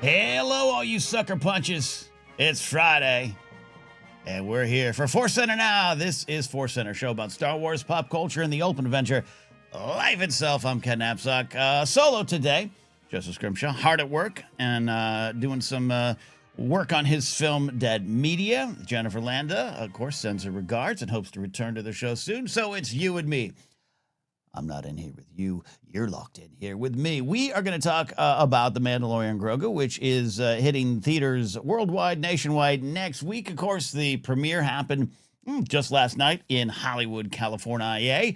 Hello, all you sucker punches. It's Friday, and we're here for ForceCenter now. This is ForceCenter, show about Star Wars, pop culture, and the ultimate adventure, life itself. I'm Ken Napzok. Solo today, Joseph Scrimshaw, hard at work and doing some work on his film Dead Media. Jennifer Landa, of course, sends her regards and hopes to return to the show soon. So it's you and me. I'm not in here with you. You're locked in here with me. We are going to talk about The Mandalorian and Grogu, which is hitting theaters worldwide, nationwide next week. Of course, the premiere happened just last night in Hollywood, California.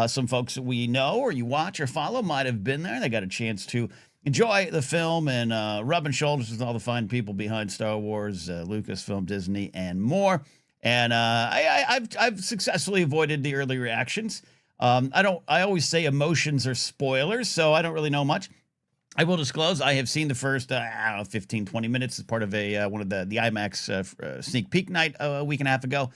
Some folks that we know or you watch or follow might have been there. They got a chance to enjoy the film and rubbing shoulders with all the fine people behind Star Wars, Lucasfilm, Disney, and more. And I've successfully avoided the early reactions. I always say emotions are spoilers, so I don't really know much. I will disclose I have seen the first 15, 20 minutes as part of one of the IMAX sneak peek night a week and a half ago.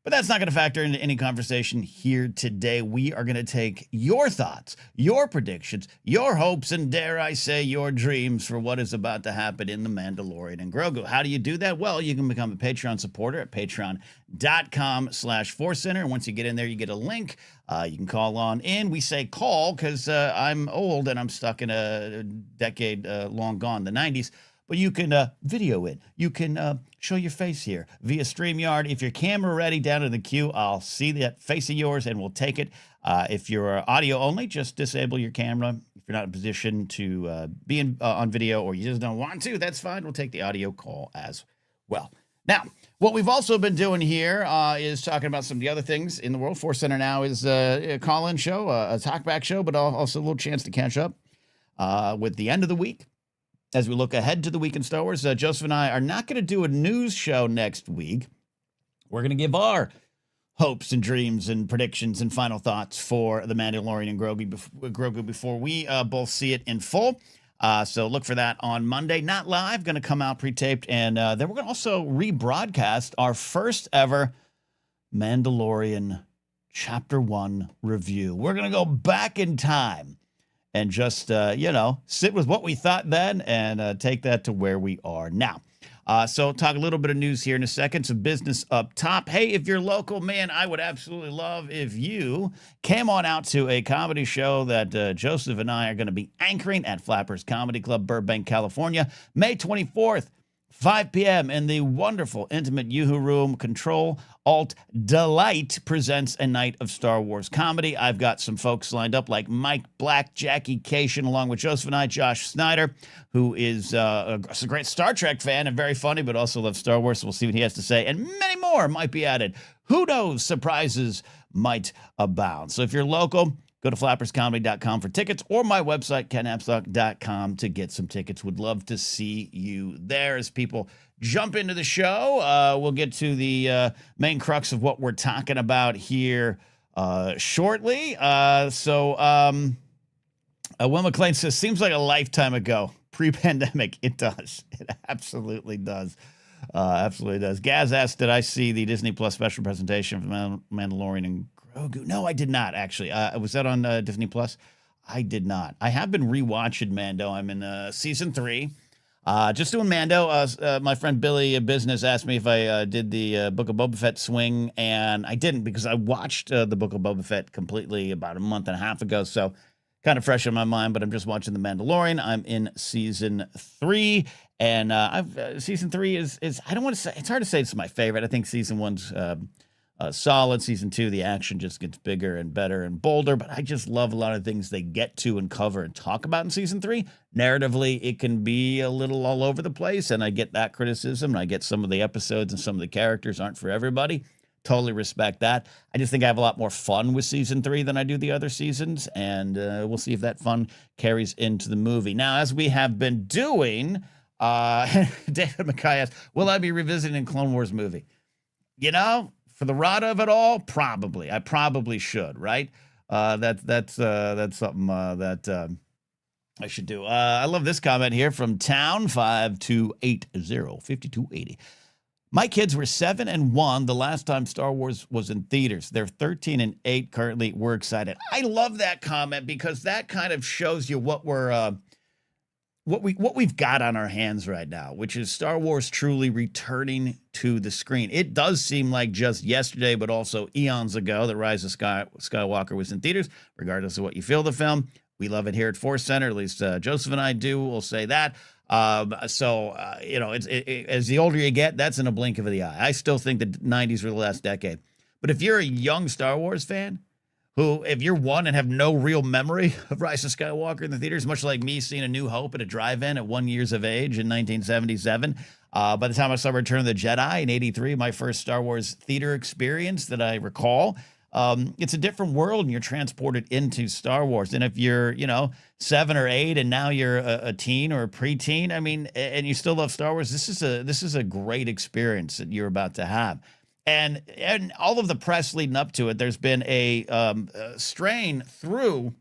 But that's not going to factor into any conversation here today. We are going to take your thoughts, your predictions, your hopes, and dare I say, your dreams for what is about to happen in The Mandalorian and Grogu. How do you do that? Well, you can become a Patreon supporter at patreon.com/ForceCenter. And once you get in there, you get a link. You can call on in. We say call because I'm old and I'm stuck in a decade long gone, the 90s. But you can video it. You can show your face here via StreamYard. If your camera ready down in the queue, I'll see that face of yours and we'll take it. If you're audio only, just disable your camera. If you're not in a position to be on video or you just don't want to, that's fine. We'll take the audio call as well. Now, what we've also been doing here is talking about some of the other things in the world. ForceCenter now is a call-in show, a talkback show, but also a little chance to catch up with the end of the week. As we look ahead to the week in Star Wars, Joseph and I are not going to do a news show next week. We're going to give our hopes and dreams and predictions and final thoughts for The Mandalorian and Grogu before we both see it in full. So look for that on Monday. Not live, going to come out pre-taped. And then we're going to also rebroadcast our first ever Mandalorian Chapter 1 review. We're going to go back in time and just, sit with what we thought then and take that to where we are now. So talk a little bit of news here in a second. Some business up top. Hey, if you're local, man, I would absolutely love if you came on out to a comedy show that Joseph and I are going to be anchoring at Flappers Comedy Club, Burbank, California, May 24th. 5 p.m. in the wonderful, intimate Yoo-Hoo Room. Control Alt Delight presents a night of Star Wars comedy. I've got some folks lined up like Mike Black, Jackie Cation, along with Joseph and I, Josh Snyder, who is a great Star Trek fan and very funny, but also loves Star Wars. So we'll see what he has to say. And many more might be added. Who knows? Surprises might abound. So if you're local, go to flapperscomedy.com for tickets or my website, kennapzok.com, to get some tickets. Would love to see you there. As people jump into the show, we'll get to the main crux of what we're talking about here shortly. Will McLean says, seems like a lifetime ago. Pre-pandemic, it does. It absolutely does. Absolutely does. Gaz asked, did I see the Disney Plus special presentation of Mandalorian and Grogu? No, I did not, actually. Was that on Disney Plus? I did not. I have been rewatching Mando. I'm in season 3. Just doing Mando. My friend Billy Business asked me if I did the Book of Boba Fett swing, and I didn't because I watched the Book of Boba Fett completely about a month and a half ago, so kind of fresh in my mind, but I'm just watching The Mandalorian. I'm in season 3, and season 3 is I don't want to say, it's hard to say it's my favorite. I think season 1's solid. Season 2, the action just gets bigger and better and bolder, but I just love a lot of things they get to and cover and talk about in season 3. Narratively, it can be a little all over the place, and I get that criticism, and I get some of the episodes and some of the characters aren't for everybody. Totally respect that. I just think I have a lot more fun with season 3 than I do the other seasons, and we'll see if that fun carries into the movie. Now, as we have been doing, David McKay asks, will I be revisiting Clone Wars movie? For the rot of it all, probably. I probably should, right? That's something that I should do. I love this comment here from Town 5280. My kids were 7 and 1 the last time Star Wars was in theaters. They're 13 and 8 currently. We're excited. I love that comment because that kind of shows you what we're what we've got on our hands right now, which is Star Wars truly returning to the screen. It does seem like just yesterday, but also eons ago, that Rise of Skywalker was in theaters. Regardless of what you feel of the film, we love it here at ForceCenter. At least Joseph and I do. We'll say that. As the older you get, that's in a blink of the eye. I still think the 90s were the last decade. But if you're a young Star Wars fan, who, if you're one and have no real memory of Rise of Skywalker in the theaters, much like me seeing A New Hope at a drive-in at 1 year of age in 1977, by the time I saw Return of the Jedi in 83, my first Star Wars theater experience that I recall, it's a different world and you're transported into Star Wars. And if you're, 7 or 8 and now you're a teen or a preteen, I mean, and you still love Star Wars, this is a great experience that you're about to have. And all of the press leading up to it, there's been a strain through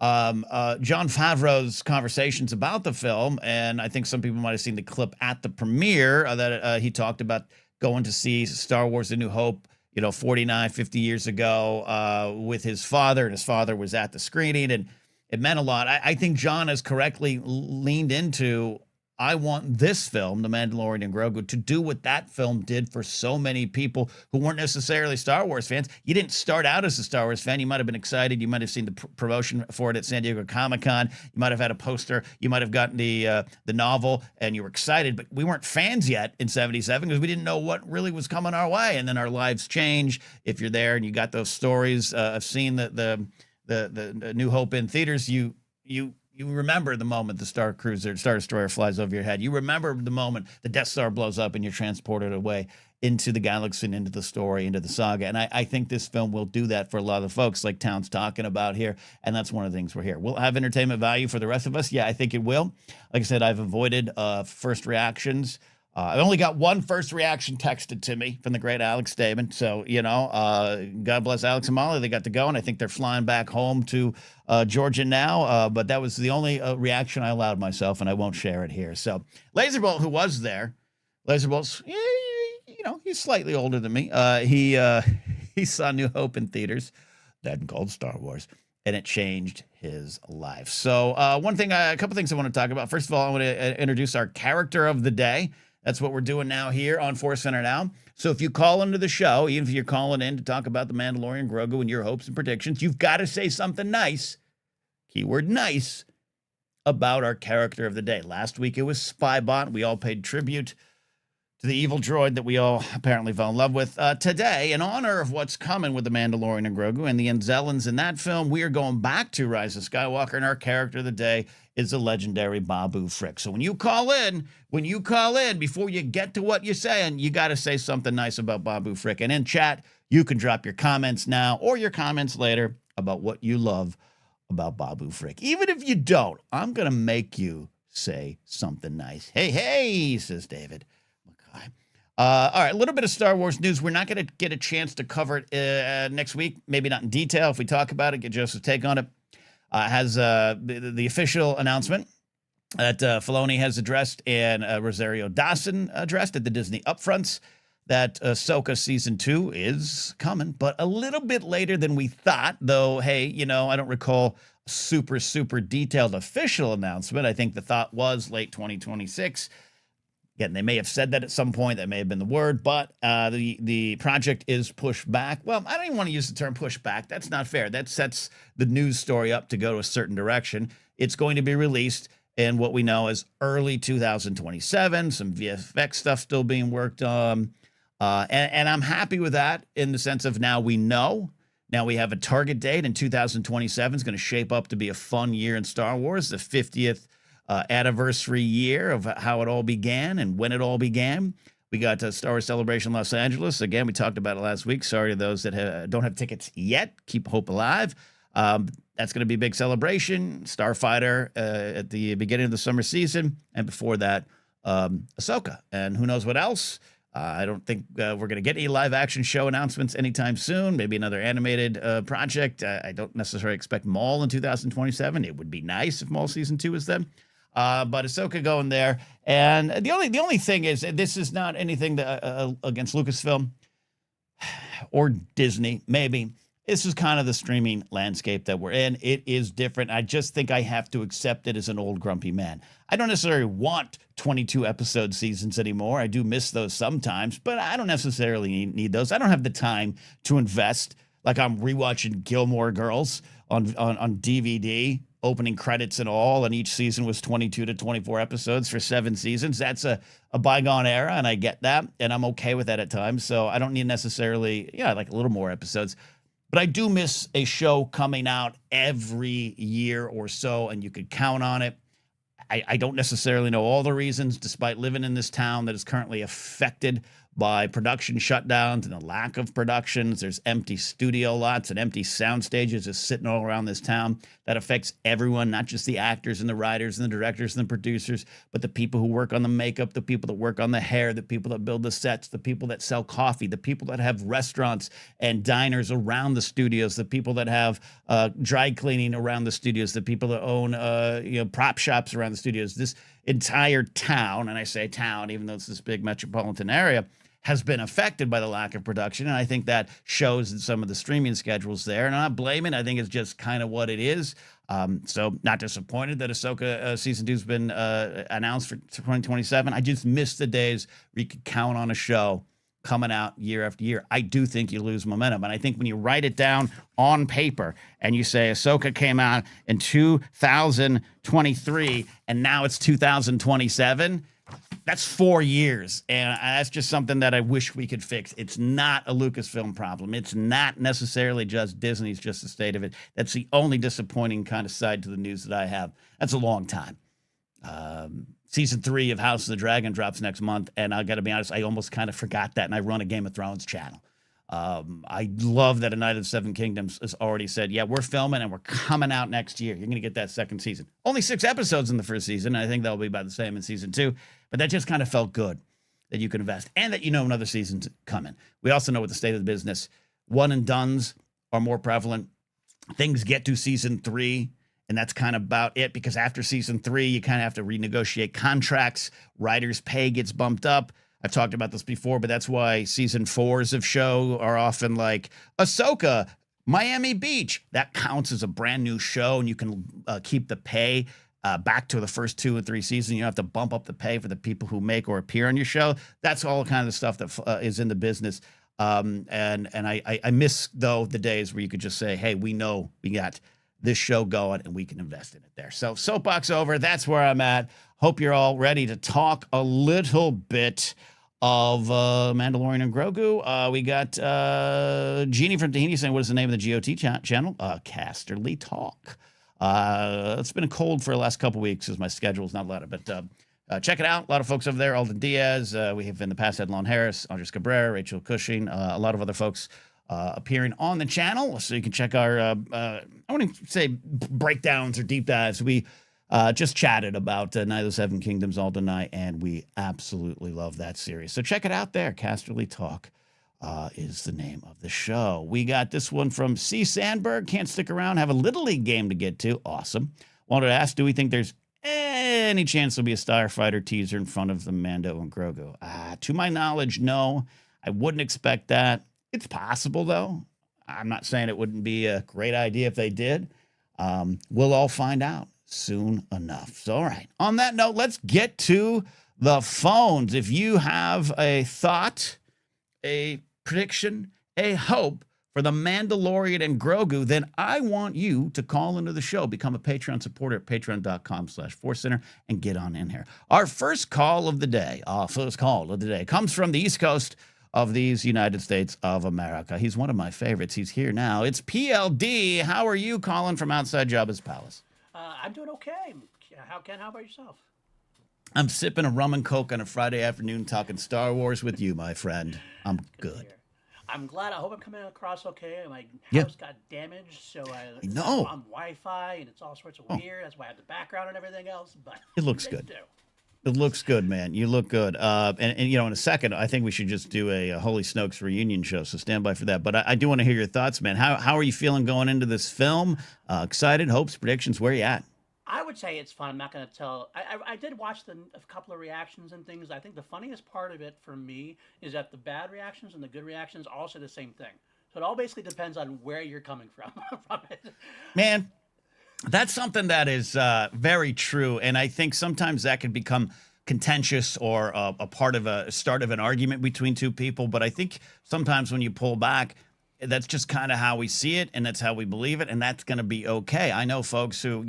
Jon Favreau's conversations about the film. And I think some people might have seen the clip at the premiere that he talked about going to see Star Wars A New Hope, 49, 50 years ago with his father. And his father was at the screening, and it meant a lot. I think Jon has correctly leaned into, I want this film, The Mandalorian and Grogu, to do what that film did for so many people who weren't necessarily Star Wars fans. You didn't start out as a Star Wars fan. You might have been excited. You might have seen the promotion for it at San Diego Comic-Con. You might have had a poster. You might have gotten the novel, and you were excited. But we weren't fans yet in 77 because we didn't know what really was coming our way. And then our lives change. If you're there and you got those stories of seeing the New Hope in theaters, you remember the moment the Star Destroyer flies over your head. You remember the moment the Death Star blows up and you're transported away into the galaxy and into the story, into the saga. And I think this film will do that for a lot of the folks like Town's talking about here. And that's one of the things we're here. Will it have entertainment value for the rest of us? Yeah, I think it will. Like I said, I've avoided first reactions. I only got one first reaction texted to me from the great Alex Staben. So, God bless Alex and Molly. They got to go, and I think they're flying back home to Georgia now. But that was the only reaction I allowed myself, and I won't share it here. So, Laserbolt, who was there, Laserbolt's, he's slightly older than me. He saw New Hope in theaters, then called Star Wars, and it changed his life. So, a couple things I want to talk about. First of all, I want to introduce our character of the day. That's what we're doing now here on ForceCenter now. So if you call into the show, even if you're calling in to talk about the Mandalorian, Grogu, and your hopes and predictions, you've got to say something nice, keyword nice, about our character of the day. Last week it was Spybot. We all paid tribute to the evil droid that we all apparently fell in love with. Today, in honor of what's coming with the Mandalorian and Grogu and the Anzellans in that film, we are going back to Rise of Skywalker, and our character of the day is the legendary Babu Frick. So when you call in, before you get to what you're saying, you got to say something nice about Babu Frick. And in chat, you can drop your comments now or your comments later about what you love about Babu Frick. Even if you don't, I'm going to make you say something nice. Hey, says David. All right, a little bit of Star Wars news. We're not going to get a chance to cover it next week, maybe not in detail. If we talk about it, get Joseph's take on it. Has the official announcement that Filoni has addressed and Rosario Dawson addressed at the Disney Upfronts that Ahsoka Season 2 is coming, but a little bit later than we thought, though, hey, I don't recall a super, super detailed official announcement. I think the thought was late 2026. Again, they may have said that at some point. That may have been the word, but the project is pushed back. Well, I don't even want to use the term push back. That's not fair. That sets the news story up to go to a certain direction. It's going to be released in what we know as early 2027. Some VFX stuff still being worked on. And I'm happy with that in the sense of now we know. Now we have a target date in 2027. It's going to shape up to be a fun year in Star Wars, the 50th anniversary year of how it all began and when it all began. We got Star Wars Celebration Los Angeles. Again, we talked about it last week. Sorry to those that don't have tickets yet. Keep hope alive. That's going to be a big celebration. Starfighter at the beginning of the summer season. And before that, Ahsoka. And who knows what else? I don't think we're going to get any live action show announcements anytime soon. Maybe another animated project. I don't necessarily expect Maul in 2027. It would be nice if Maul Season 2 is then. But Ahsoka going there. And the only thing is, this is not anything against Lucasfilm or Disney, maybe. this is kind of the streaming landscape that we're in. It is different. I just think I have to accept it as an old grumpy man. I don't necessarily want 22 episode seasons anymore. I do miss those sometimes, but I don't necessarily need those. I don't have the time to invest like I'm rewatching Gilmore Girls on DVD, opening credits and all, and each season was 22 to 24 episodes for 7 seasons. That's a bygone era, and I get that, and I'm okay with that at times. So I don't need necessarily, like a little more episodes. But I do miss a show coming out every year or so, and you could count on it. I don't necessarily know all the reasons, despite living in this town that is currently affected by production shutdowns and the lack of productions. There's empty studio lots and empty sound stages just sitting all around this town. That affects everyone, not just the actors and the writers and the directors and the producers, but the people who work on the makeup, the people that work on the hair, the people that build the sets, the people that sell coffee, the people that have restaurants and diners around the studios, the people that have dry cleaning around the studios, the people that own prop shops around the studios. This entire town, and I say town, even though it's this big metropolitan area, has been affected by the lack of production. And I think that shows in some of the streaming schedules there. And I'm not blaming. I think it's just kind of what it is. So not disappointed that Ahsoka season 2 has been announced for 2027. I just miss the days where you could count on a show coming out year after year. I do think you lose momentum. And I think when you write it down on paper and you say Ahsoka came out in 2023 and now it's 2027, that's 4 years, and that's just something that I wish we could fix. It's not a Lucasfilm problem. It's not necessarily just Disney's, just the state of it. That's the only disappointing kind of side to the news that I have. That's a long time. Season 3 of House of the Dragon drops next month, and I got to be honest, I almost kind of forgot that, and I run a Game of Thrones channel. I love that A Night of the Seven Kingdoms has already said, yeah, we're filming and we're coming out next year. You're going to get that second season. Only 6 episodes in the first season. And I think that'll be about the same in season 2. But that just kind of felt good that you can invest and that another season's coming. We also know what the state of the business. One and dones are more prevalent. Things get to season 3. And that's kind of about it, because after season 3, you kind of have to renegotiate contracts. Writers' pay gets bumped up. I've talked about this before, but that's why season 4s of show are often like Ahsoka, Miami Beach. That counts as a brand new show, and you can keep the pay back to the first 2 or 3 seasons. You don't have to bump up the pay for the people who make or appear on your show. That's all kind of stuff that is in the business. And I miss, though, the days where you could just say, hey, we know we got this show going and we can invest in it there. So soapbox over. That's where I'm at. Hope you're all ready to talk a little bit of Mandalorian and Grogu. We got Jeannie from Tahiti saying, what is the name of the GOT channel? Casterly Talk. It's been cold for the last couple weeks as my schedule is not allowed, but check it out. A lot of folks over there. Alden Diaz. We have in the past had Lon Harris, Andres Cabrera, Rachel Cushing, a lot of other folks appearing on the channel. So you can check our, I wouldn't say breakdowns or deep dives. We just chatted about Night of the Seven Kingdoms all tonight, and we absolutely love that series. So check it out there. Casterly Talk is the name of the show. We got this one from C. Sandberg. Can't stick around. Have a Little League game to get to. Awesome. Wanted to ask, do we think there's any chance there'll be a Starfighter teaser in front of the Mando and Grogu? To my knowledge, no. I wouldn't expect that. It's possible, though. I'm not saying it wouldn't be a great idea if they did. We'll all find out soon enough. So, all right. On that note, let's get to the phones. If you have a thought, a prediction, a hope for the Mandalorian and Grogu, then I want you to call into the show. Become a Patreon supporter at patreon.com/ForceCenter and get on in here. Our first call of the day, comes from the East Coast of these United States of America. He's one of my favorites. He's here now. It's PLD. How are you calling from outside Jabba's palace? I'm doing okay. How about yourself? I'm sipping a rum and coke on a Friday afternoon talking Star Wars with you, my friend. I'm good. I'm glad. I hope I'm coming across okay. My house got damaged, so I'm on Wi-Fi, and it's all sorts of weird. That's why I have the background and everything else, but it looks good. It looks good, man. You look good. And in a second, I think we should just do a Holy Snokes reunion show, so stand by for that. But I do want to hear your thoughts, man. How are you feeling going into this film? Excited, hopes, predictions, where are you at? I would say it's fun. I'm not going to tell. I did watch a couple of reactions and things. I think the funniest part of it for me is that the bad reactions and the good reactions all say the same thing. So it all basically depends on where you're coming from. From it. Man, that's something that is very true. And I think sometimes that can become contentious or a part of a start of an argument between two people. But I think sometimes when you pull back, that's just kind of how we see it, and that's how we believe it, and that's going to be okay. I know folks who,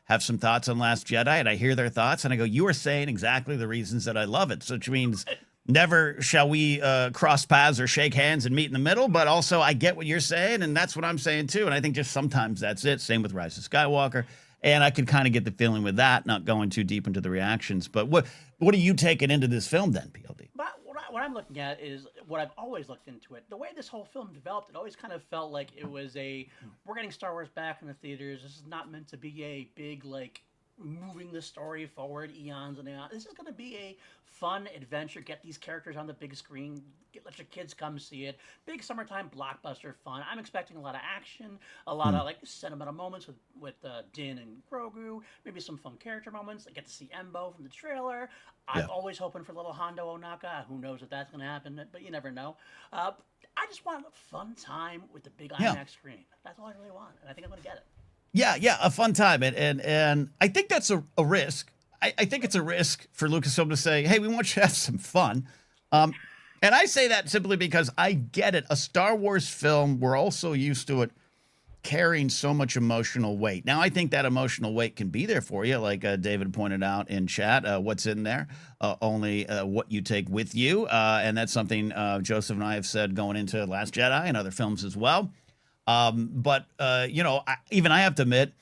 have some thoughts on Last Jedi, and I hear their thoughts, and I go, you are saying exactly the reasons that I love it, which means never shall we cross paths or shake hands and meet in the middle, but also I get what you're saying, and that's what I'm saying too, and I think just sometimes that's it. Same with Rise of Skywalker, and I could kind of get the feeling with that, not going too deep into the reactions. But what are you taking into this film then, PLD? What I'm looking at is what I've always looked into it. The way this whole film developed, it always kind of felt like it was we're getting Star Wars back in the theaters. This is not meant to be a big, moving the story forward eons and eons. This is going to be a fun adventure. Get these characters on the big screen. Let your kids come see it. Big summertime blockbuster fun. I'm expecting a lot of action, a lot of sentimental moments with Din and Grogu. Maybe some fun character moments. I get to see Embo from the trailer. I'm always hoping for little Hondo Onaka. Who knows if that's going to happen, but you never know. I just want a fun time with the big IMAX screen. That's all I really want, and I think I'm going to get it. Yeah, a fun time. And I think that's a risk. I think it's a risk for Lucasfilm to say, hey, we want you to have some fun. And I say that simply because I get it. A Star Wars film, we're also used to it carrying so much emotional weight. Now, I think that emotional weight can be there for you, like David pointed out in chat. What's in there? Only what you take with you. And that's something Joseph and I have said going into Last Jedi and other films as well. But even I have to admit,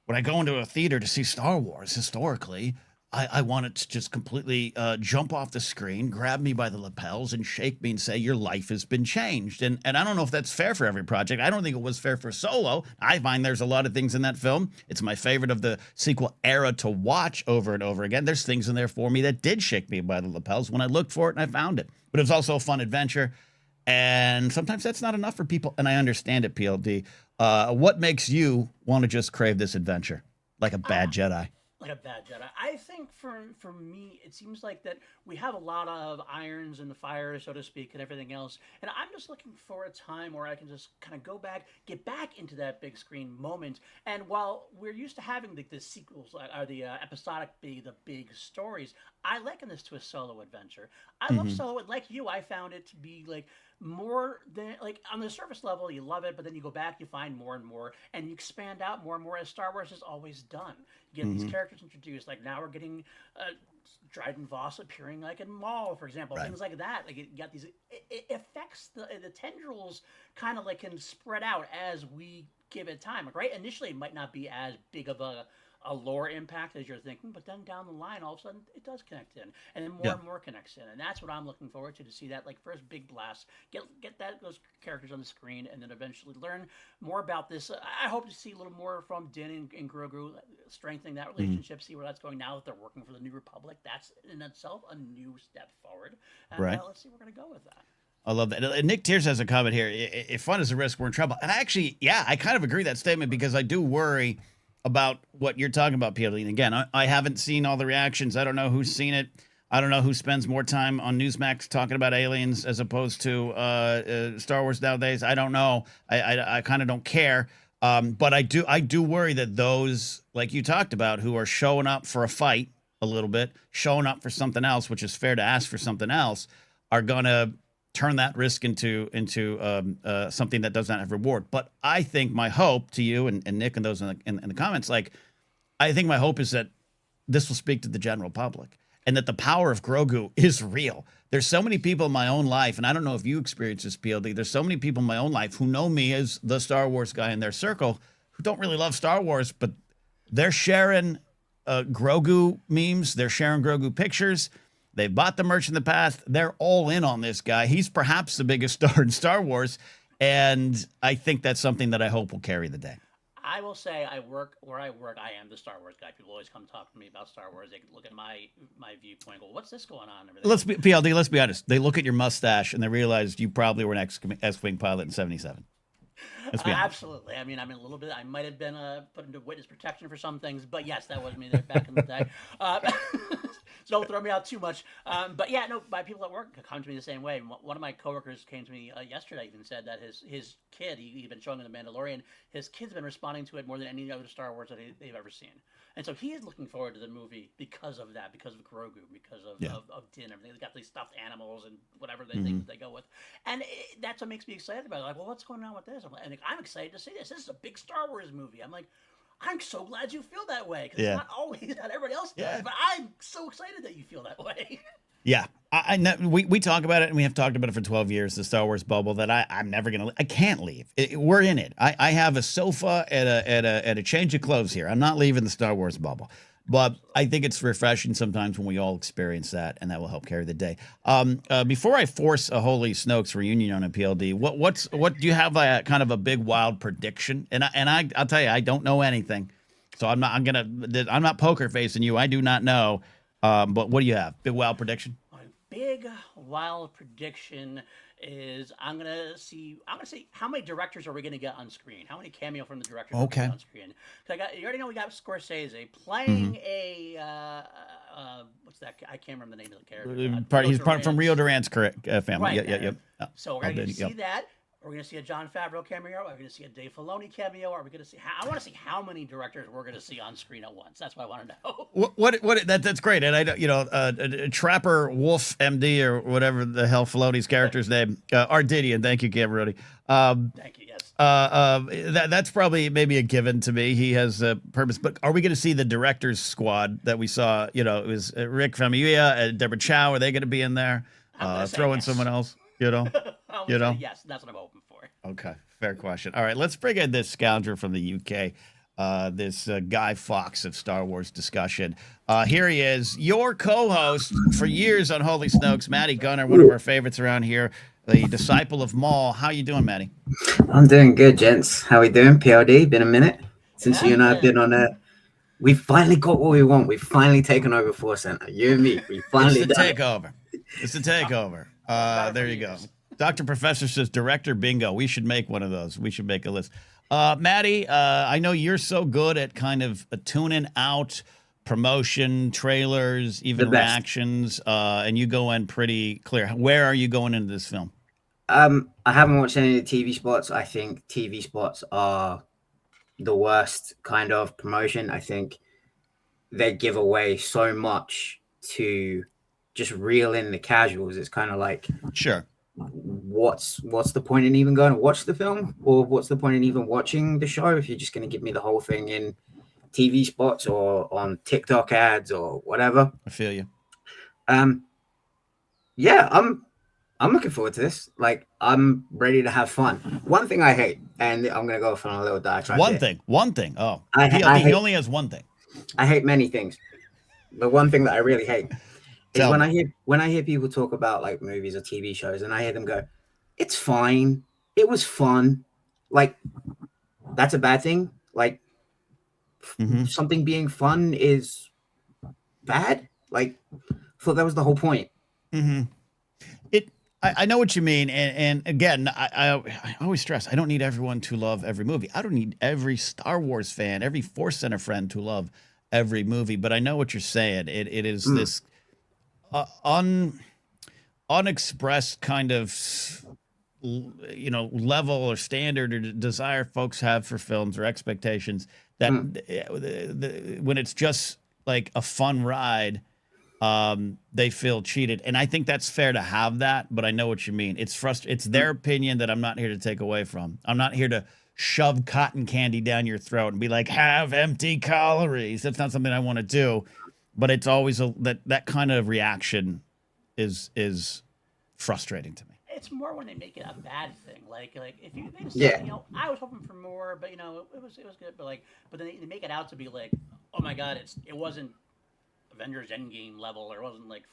when I go into a theater to see Star Wars, historically, I want it to just completely jump off the screen, grab me by the lapels, and shake me and say, your life has been changed. And I don't know if that's fair for every project. I don't think it was fair for Solo. I find there's a lot of things in that film. It's my favorite of the sequel era to watch over and over again. There's things in there for me that did shake me by the lapels when I looked for it and I found it. But it was also a fun adventure. And sometimes that's not enough for people. And I understand it, PLD. What makes you want to just crave this adventure like a bad Jedi? Like a bad Jedi. I think for me, it seems like that we have a lot of irons in the fire, so to speak, and everything else. And I'm just looking for a time where I can just kind of go back, get back into that big screen moment. And while we're used to having the sequels, or the episodic, the big stories, I liken this to a solo adventure. I love Solo. Like you, I found it to be more than on the surface level, you love it, but then you go back, you find more and more, and you expand out more and more as Star Wars has always done. You get these characters introduced. Like now we're getting Dryden Voss appearing in Maul, for example, things like that. You got these. It affects the tendrils kind of can spread out as we give it time. Right, initially it might not be as big of a lore impact as you're thinking, but then down the line, all of a sudden, it does connect in, and then more and more connects in, and that's what I'm looking forward to see that first big blast, get those characters on the screen, and then eventually learn more about this. I hope to see a little more from Din and Grogu, strengthening that relationship, see where that's going now that they're working for the New Republic. That's in itself a new step forward, and let's see where we're going to go with that. I love that. And Nick Tears has a comment here. If fun is a risk, we're in trouble. And actually, I kind of agree with that statement because I do worry about what you're talking about, PLD. And again, I haven't seen all the reactions. I don't know who's seen it. I don't know who spends more time on Newsmax talking about aliens as opposed to Star Wars nowadays. I don't know. I kind of don't care. But I do worry that those, like you talked about, who are showing up for a fight a little bit, showing up for something else, which is fair to ask for something else, are going to turn that risk into something that does not have reward. But I think my hope to you and Nick and those in the comments, I think my hope is that this will speak to the general public and that the power of Grogu is real. There's so many people in my own life, and I don't know if you experience this, PLD. There's so many people in my own life who know me as the Star Wars guy in their circle who don't really love Star Wars, but they're sharing Grogu memes. They're sharing Grogu pictures. They've bought the merch in the past. They're all in on this guy. He's perhaps the biggest star in Star Wars, and I think that's something that I hope will carry the day. I will say where I work, I am the Star Wars guy. People always come talk to me about Star Wars. They look at my viewpoint and go, what's this going on? PLD, let's be honest. They look at your mustache and they realize you probably were an X-Wing pilot in 77. Absolutely. I mean, a little bit. I might have been put into witness protection for some things, but yes, that was me there back in the day. don't throw me out too much. But yeah, no, my people at work come to me the same way. One of my coworkers came to me yesterday, even said that his kid, he'd been showing him the Mandalorian. His kid's been responding to it more than any other Star Wars that they've ever seen, and so he is looking forward to the movie because of that, because of Grogu, because of Din and everything. They got these stuffed animals and whatever they think they go with, and that's what makes me excited about it. Like, well, what's going on with this? I'm excited to see this. This is a big Star Wars movie. I'm like, I'm so glad you feel that way, because it's not always that everybody else does, but I'm so excited that you feel that way. Yeah, I know we talk about it, and we have talked about it for 12 years, the Star Wars bubble, that I'm never gonna, I can't leave. We're in it. I have a sofa at a change of clothes here. I'm not leaving the Star Wars bubble, but I think it's refreshing sometimes when we all experience that, and that will help carry the day. Before I force a Holy Snokes reunion on a PLD, what do you have a kind of a big wild prediction? And I'll tell you, I don't know anything, so I'm not poker facing you. I do not know. But what do you have? Big wild prediction? My big wild prediction is I'm gonna see how many directors are we gonna get on screen? How many cameo from the directors are we gonna get on screen? You already know we got Scorsese playing a what's that? I can't remember the name of the character. He's part from Rio Duran's family. Right, Yep. So we're gonna see that. We're going to see a Jon Favreau cameo. Are we going to see a Dave Filoni cameo? Are we going to see? I want to see how many directors we're going to see on screen at once. That's what I want to know. That's great. And I don't, Trapper Wolf MD or whatever the hell Filoni's character's name, Ardidian. Thank you, Cameron. Thank you. Yes. That's probably maybe a given to me. He has a purpose. But are we going to see the directors squad that we saw? It was Rick Famuyiwa and Deborah Chow. Are they going to be in there? Throw in someone else. Yes, that's what I'm hoping for. Okay, fair question. All right, let's bring in this scoundrel from the UK, this Guy Fawkes of Star Wars discussion. Here he is, your co-host for years on Holy Snokes, Matty Gunner, one of our favorites around here, the disciple of Maul. How you doing, Matty? I'm doing good, gents. How we doing? PLD, been a minute since you and I have been on it. We finally got what we want. We've finally taken over ForceCenter. You and me. We finally It's the takeover. It's the takeover. There you go. Dr. Professor says, director bingo. We should make one of those. We should make a list. Maddie, I know you're so good at kind of tuning out promotion, trailers, even reactions, and you go in pretty clear. Where are you going into this film? I haven't watched any of the TV spots. I think TV spots are the worst kind of promotion. I think they give away so much to just reel in the casuals. It's kind of like, sure, what's the point in even going to watch the film, or what's the point in even watching the show if you're just going to give me the whole thing in TV spots or on TikTok ads or whatever? I feel you. Yeah, I'm looking forward to this. Like, I'm ready to have fun. One thing I hate, and I'm going to go for a little diatribe. One thing. Oh, he only has one thing. I hate many things. The one thing that I really hate is when I hear people talk about like movies or TV shows, and I hear them go, "It's fine. It was fun." Like, that's a bad thing. Like, something being fun is bad. Like, I thought that was the whole point. I know what you mean, and again, I always stress, I don't need everyone to love every movie. I don't need every Star Wars fan, every ForceCenter friend to love every movie. But I know what you're saying. It is this unexpressed kind of level or standard or desire folks have for films or expectations that when it's just like a fun ride, they feel cheated. And I think that's fair to have that, but I know what you mean. It's frustrating. It's their opinion that I'm not here to take away from. I'm not here to shove cotton candy down your throat and be like, have empty calories. That's not something I want to do, but it's always that kind of reaction is frustrating to me. It's more when they make it a bad thing. Like if you they just say, I was hoping for more, but it was good, but then they make it out to be like, oh my God, it wasn't Avengers Endgame level, or it wasn't like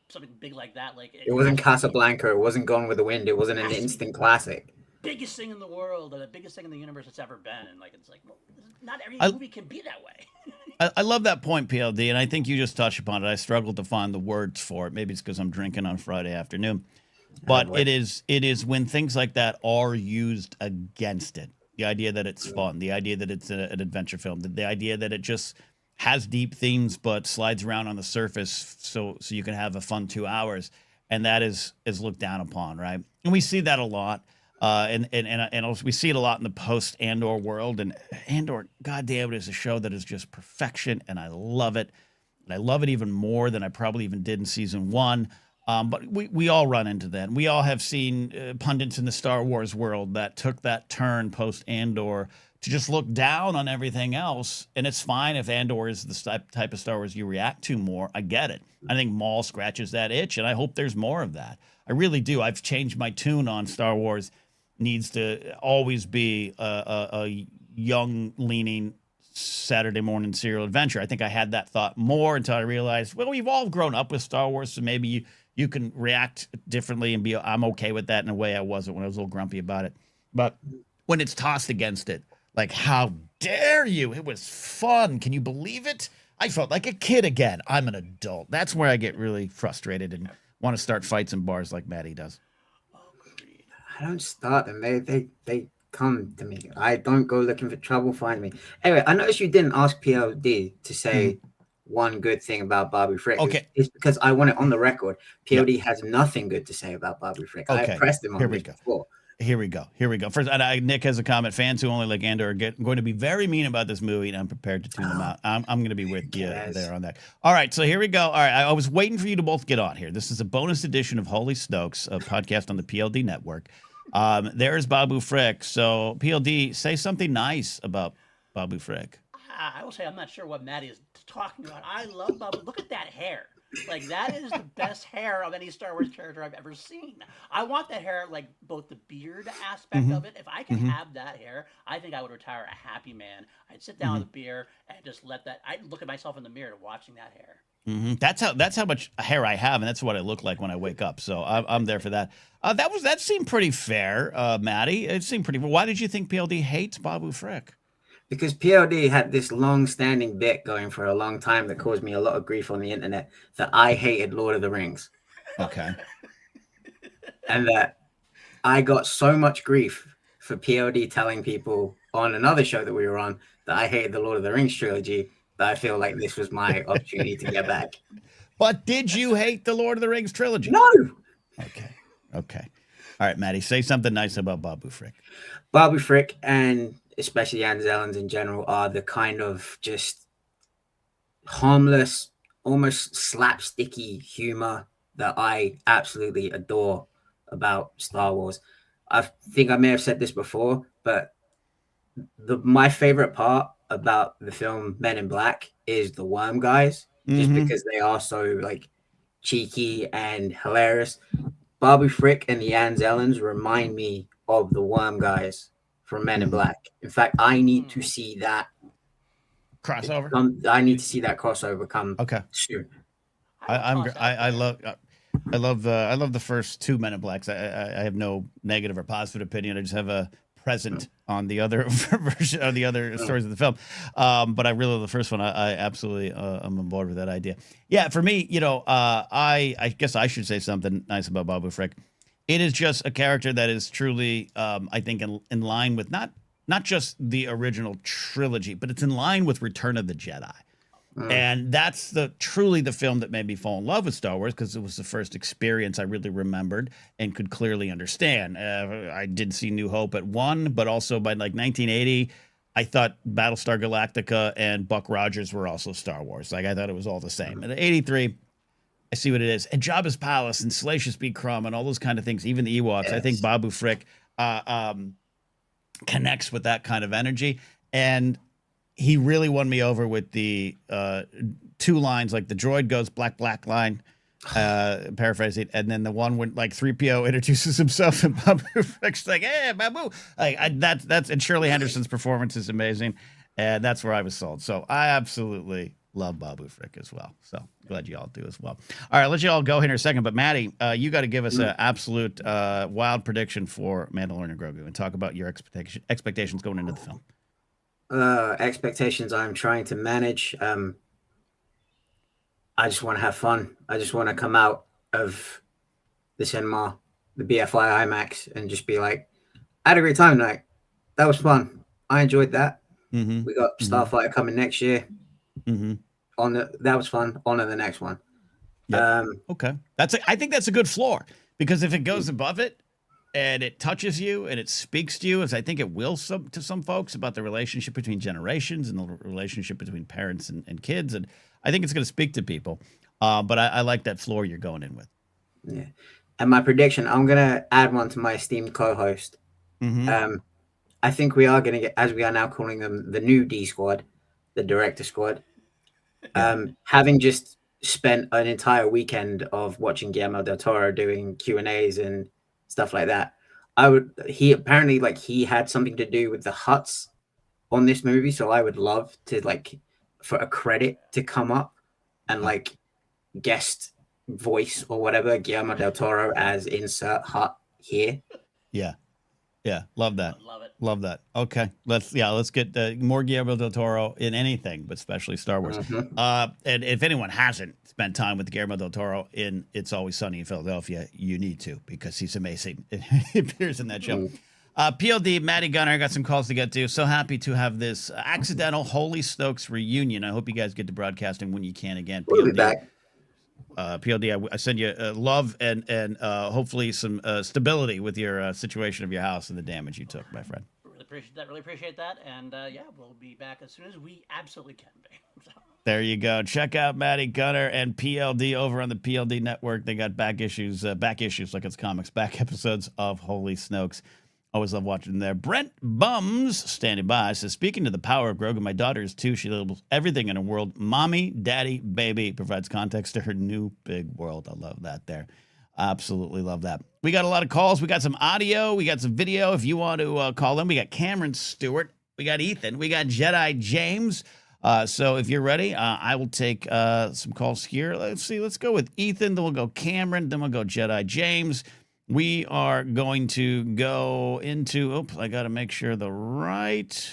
something big like that. Like it wasn't Casablanca. It wasn't Gone with the Wind. It wasn't an instant classic. Biggest thing in the world, or the biggest thing in the universe it's ever been. And like, it's like, well, not every movie can be that way. I love that point, PLD, and I think you just touched upon it. I struggled to find the words for it. Maybe it's because I'm drinking on Friday afternoon, but it is when things like that are used against it. The idea that it's fun, the idea that it's an adventure film, the idea that it just has deep themes but slides around on the surface so you can have a fun 2 hours, and that is looked down upon, right? And we see that a lot, and also we see it a lot in the post Andor world. And Andor, goddamn, it is a show that is just perfection, and I love it, and I love it even more than I probably even did in season 1. But we all run into that. And we all have seen pundits in the Star Wars world that took that turn post Andor to just look down on everything else. And it's fine if Andor is the type of Star Wars you react to more. I get it. I think Maul scratches that itch, and I hope there's more of that. I really do. I've changed my tune on Star Wars. Needs to always be a young-leaning Saturday morning serial adventure. I think I had that thought more until I realized, well, we've all grown up with Star Wars, so maybe you can react differently and I'm okay with that in a way I wasn't when I was a little grumpy about it. But when it's tossed against it, like, how dare you? It was fun. Can you believe it? I felt like a kid again. I'm an adult. That's where I get really frustrated and want to start fights in bars like Maddie does. I don't start them. They come to me. I don't go looking for trouble, find me. Anyway, I noticed you didn't ask POD to say one good thing about Babu Frick. Okay. It's because I want it on the record. POD has nothing good to say about Babu Frick. Okay. I pressed him on this before. Here we go. First, Nick has a comment. Fans who only like Andor are going to be very mean about this movie, and I'm prepared to tune them out. I'm going to be with you there on that. All right, so here we go. All right, I was waiting for you to both get on here. This is a bonus edition of Holy Stokes, a podcast on the PLD network. There's Babu Frick. So, PLD, say something nice about Babu Frick. I will say I'm not sure what Maddie is talking about. I love Babu. Look at that hair. Like, that is the best hair of any Star Wars character I've ever seen. I want that hair, like, both the beard aspect of it. If I could have that hair, I think I would retire a happy man. I'd sit down with a beer and just let that. I'd look at myself in the mirror watching that hair. That's how much hair I have, and that's what I look like when I wake up. So I'm there for that. That seemed pretty fair, Maddie. It seemed pretty. Why did you think PLD hates Babu Frick? Because PLD had this long-standing bit going for a long time that caused me a lot of grief on the internet, that I hated Lord of the Rings. Okay. And that I got so much grief for PLD telling people on another show that we were on that I hated the Lord of the Rings trilogy, that I feel like this was my opportunity to get back. But did you hate the Lord of the Rings trilogy? No. Okay. All right, Maddie, say something nice about Babu Frick. Babu Frick, and especially Anzellans in general, are the kind of just harmless, almost slapsticky humor that I absolutely adore about Star Wars. I think I may have said this before, but my favorite part about the film Men in Black is the worm guys, just because they are so like cheeky and hilarious. Babu Frick and the Anzellans remind me of the worm guys from Men in Black. In fact, I need to see that crossover. I need to see that crossover come soon. I love the first two Men in Blacks. I have no negative or positive opinion. I just have a present on the other version of the other stories of the film. But I really love the first one. I absolutely am on board with that idea. Yeah, for me, I guess I should say something nice about Babu Frick. It is just a character that is truly, I think, in line with not just the original trilogy, but it's in line with Return of the Jedi. And that's truly the film that made me fall in love with Star Wars, because it was the first experience I really remembered and could clearly understand. I did see New Hope at 1, but also by like 1980, I thought Battlestar Galactica and Buck Rogers were also Star Wars. Like, I thought it was all the same. And at 83, I see what it is. And Jabba's Palace and Salacious B. Crumb and all those kind of things, even the Ewoks, yes. I think Babu Frick connects with that kind of energy. And he really won me over with the 2 lines, like the droid goes black line, paraphrasing, and then the one when like 3PO introduces himself and Babu Frick's like, "Hey, Babu!" Like that's and Shirley Henderson's performance is amazing, and that's where I was sold. So I absolutely love Babu Frick as well. So glad you all do as well. All right, I'll let you all go here in a second, but Maddie, you got to give us an absolute wild prediction for Mandalorian and Grogu, and talk about your expectations going into the film. Expectations I'm trying to manage. I just want to have fun. I just want to come out of the cinema, the BFI IMAX, and just be like, I had a great time tonight. That was fun. I enjoyed that. We got Starfighter coming next year. Mm-hmm. That was fun. On to the next one. Yeah. Okay. I think that's a good floor, because if it goes above it and it touches you and it speaks to you, as I think it will to some folks, about the relationship between generations and the relationship between parents and kids, and I think it's going to speak to people. But I like that floor you're going in with. Yeah. And my prediction, I'm gonna add one to my esteemed co-host. Mm-hmm. I think we are gonna get, as we are now calling them, the new D squad, the director squad. Yeah. Having just spent an entire weekend of watching Guillermo del Toro doing Q&As and stuff like that, he apparently, like, he had something to do with the huts on this movie, so I would love to, like, for a credit to come up and like guest voice or whatever Guillermo del Toro as insert hut here. Yeah. Yeah. Love that. Love it. Love that. Okay. Let's get more Guillermo del Toro in anything, but especially Star Wars. Mm-hmm. And if anyone hasn't spent time with Guillermo del Toro in It's Always Sunny in Philadelphia, you need to, because he's amazing. He appears in that show. Mm. PLD, Maddie Gunner, I got some calls to get to. So happy to have this accidental Holy Stokes reunion. I hope you guys get to broadcasting when you can again. We'll be back. PLD, I send you love and hopefully some stability with your situation of your house and the damage you took, my friend. Really appreciate that. And yeah, we'll be back as soon as we absolutely can be. So. There you go. Check out Maddie Gunner and PLD over on the PLD network. They got back issues like it's comics, back episodes of Holy Snokes. Always love watching them there. Brent Bums, standing by, says, speaking to the power of Grogu, my daughter is 2. She loves everything in her world. Mommy, daddy, baby. Provides context to her new big world. I love that there. Absolutely love that. We got a lot of calls. We got some audio. We got some video. If you want to call them, we got Cameron Stewart. We got Ethan. We got Jedi James. So if you're ready, I will take some calls here. Let's see. Let's go with Ethan. Then we'll go Cameron. Then we'll go Jedi James. We are going to go into, oops, I got to make sure the right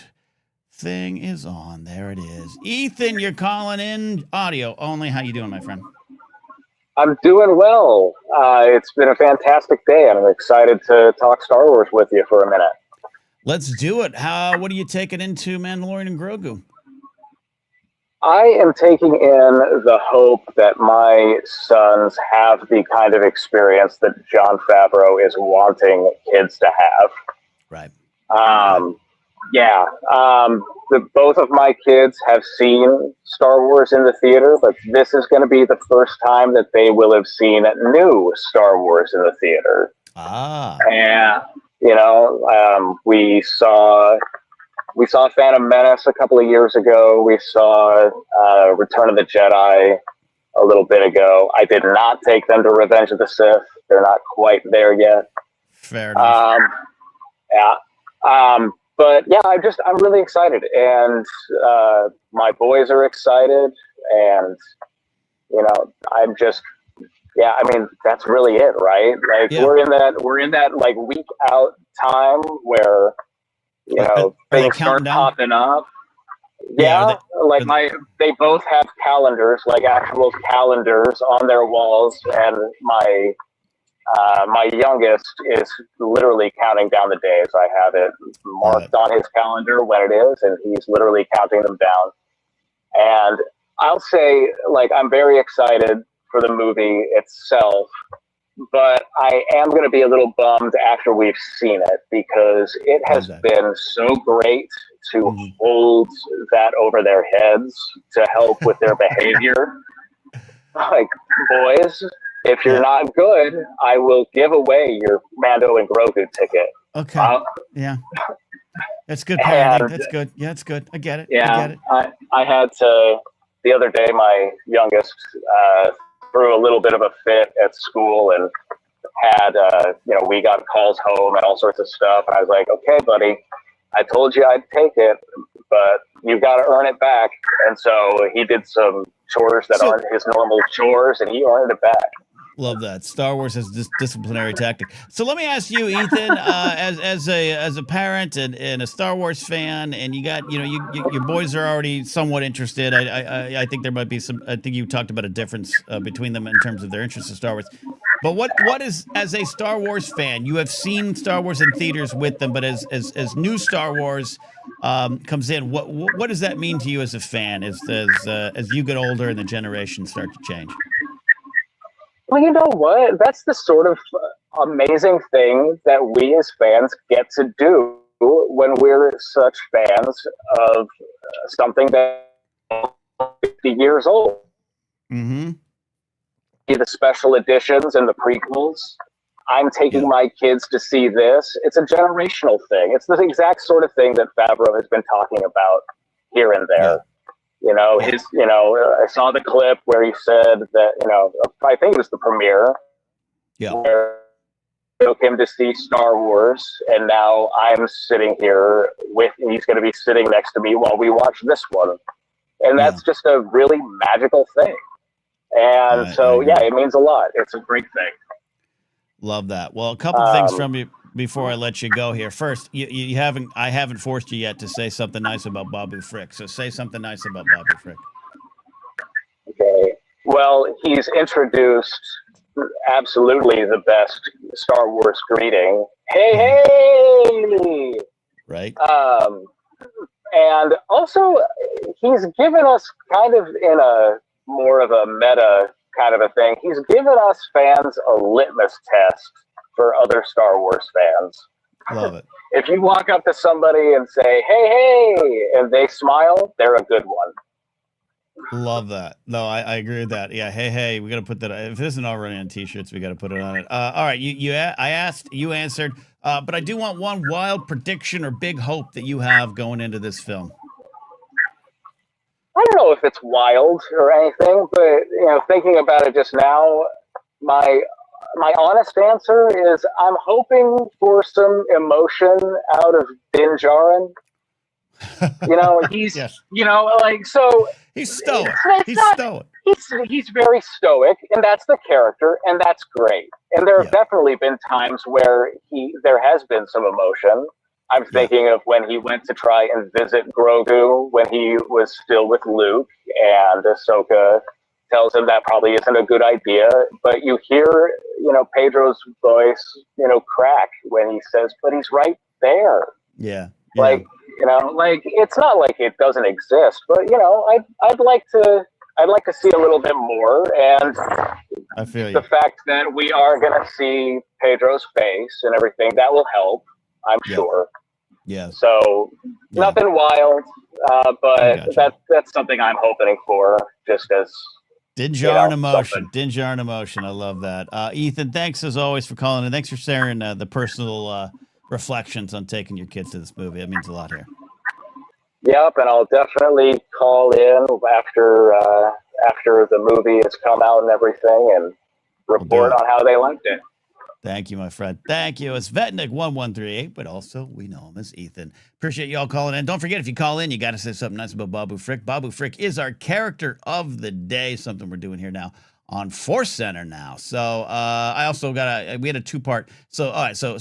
thing is on. There it is. Ethan, you're calling in audio only. How you doing, my friend? I'm doing well. It's been a fantastic day, and I'm excited to talk Star Wars with you for a minute. Let's do it. What are you taking into Mandalorian and Grogu? I am taking in the hope that my sons have the kind of experience that Jon Favreau is wanting kids to have. Right. Yeah. Both of my kids have seen Star Wars in the theater, but this is going to be the first time that they will have seen new Star Wars in the theater. And, we saw Phantom Menace a couple of years ago. We saw Return of the Jedi a little bit ago. I did not take them to Revenge of the Sith. They're not quite there yet. Fair enough. Yeah. But yeah, I'm really excited, and my boys are excited, and I'm just, yeah. I mean, that's really it, right? Like we're in that like week out time where things start popping up. Yeah, they both have calendars, like actual calendars on their walls, and my youngest is literally counting down the days. I have it marked on his calendar when it is, and he's literally counting them down. And I'll say, like, I'm very excited for the movie itself, but I am going to be a little bummed after we've seen it, because it has been so great to hold that over their heads to help with their behavior. Like, boys, if you're not good, I will give away your Mando and Grogu ticket. Okay. Yeah. That's good parenting. That's good. Yeah, it's good. I get it. Yeah. I get it. I had to, the other day, my youngest threw a little bit of a fit at school and had, we got calls home and all sorts of stuff. And I was like, okay, buddy, I told you I'd take it, but you've got to earn it back. And so he did some chores that aren't his normal chores, and he earned it back. Love that. Star Wars has this disciplinary tactic. So let me ask you, Ethan, as a parent and a Star Wars fan, and you got, your boys are already somewhat interested. I think there might be some. I think you talked about a difference between them in terms of their interest in Star Wars. But what is, as a Star Wars fan, you have seen Star Wars in theaters with them, but as new Star Wars comes in, what does that mean to you as a fan as you get older and the generations start to change? Well, you know what? That's the sort of amazing thing that we as fans get to do when we're such fans of something that's 50 years old. Mm-hmm. The special editions and the prequels. I'm taking my kids to see this. It's a generational thing. It's the exact sort of thing that Favreau has been talking about here and there. You know, I saw the clip where he said that, I think it was the premiere. Yeah. Where I took him to see Star Wars, and now I'm sitting here he's going to be sitting next to me while we watch this one. And that's just a really magical thing. And it means a lot. It's a great thing. Love that. Well, a couple of things from you before I let you go here. First, I haven't forced you yet to say something nice about Babu Frick. So say something nice about Babu Frick. Okay. Well, he's introduced absolutely the best Star Wars greeting. Hey, hey! Right. And also, he's given us kind of in a more of a meta kind of a thing. He's given us fans a litmus test for other Star Wars fans. Love it. If you walk up to somebody and say, hey, hey, and they smile, they're a good one. Love that. No, I agree with that. Yeah. Hey, hey, we got to put that. If this isn't already on t-shirts, we got to put it on it. All right. I asked, you answered, but I do want one wild prediction or big hope that you have going into this film. I don't know if it's wild or anything, but thinking about it just now, my honest answer is I'm hoping for some emotion out of Din Djarin. He's yes. He's stoic. Stoic. He's very stoic, and that's the character, and that's great. And there have definitely been times where there has been some emotion. I'm thinking of when he went to try and visit Grogu when he was still with Luke, and Ahsoka tells him that probably isn't a good idea. But you hear, Pedro's voice, crack when he says, "But he's right there." Yeah. It's not like it doesn't exist, but I'd like to see a little bit more, and I feel the fact that we are going to see Pedro's face and everything that will help. I'm sure. Yeah. So nothing wild, but that's something I'm hoping for. Just as Din Djarin emotion. Din Djarin emotion. I love that. Ethan, thanks as always for calling, and thanks for sharing the personal reflections on taking your kids to this movie. That means a lot here. Yep, and I'll definitely call in after the movie has come out and everything, and report on how they liked it. Thank you, my friend. Thank you. It's Vetnik1138, but also we know him as Ethan. Appreciate y'all calling in. Don't forget, if you call in, you got to say something nice about Babu Frick. Babu Frick is our character of the day, something we're doing here now on ForceCenter now. So I also we had a two-part. So, all right, so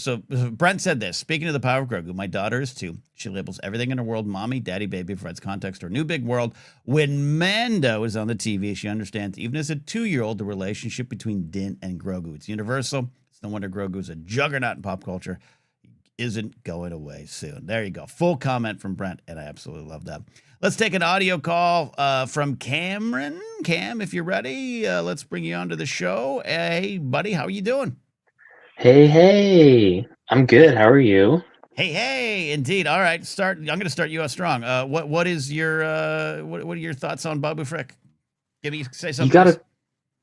Brent said this. Speaking of the power of Grogu, my daughter is 2. She labels everything in her world mommy, daddy, baby, provides context to her new big world. When Mando is on the TV, she understands, even as a 2-year-old, the relationship between Din and Grogu. It's universal. It's no wonder Grogu's a juggernaut in pop culture. He isn't going away soon. There you go. Full comment from Brent, and I absolutely love that. Let's take an audio call from Cameron. Cam, if you're ready, let's bring you onto the show. Hey, buddy, how are you doing? Hey. I'm good. How are you? Hey, indeed. All right, I'm going to start you out strong. What is your what are your thoughts on Babu Frick? Say something.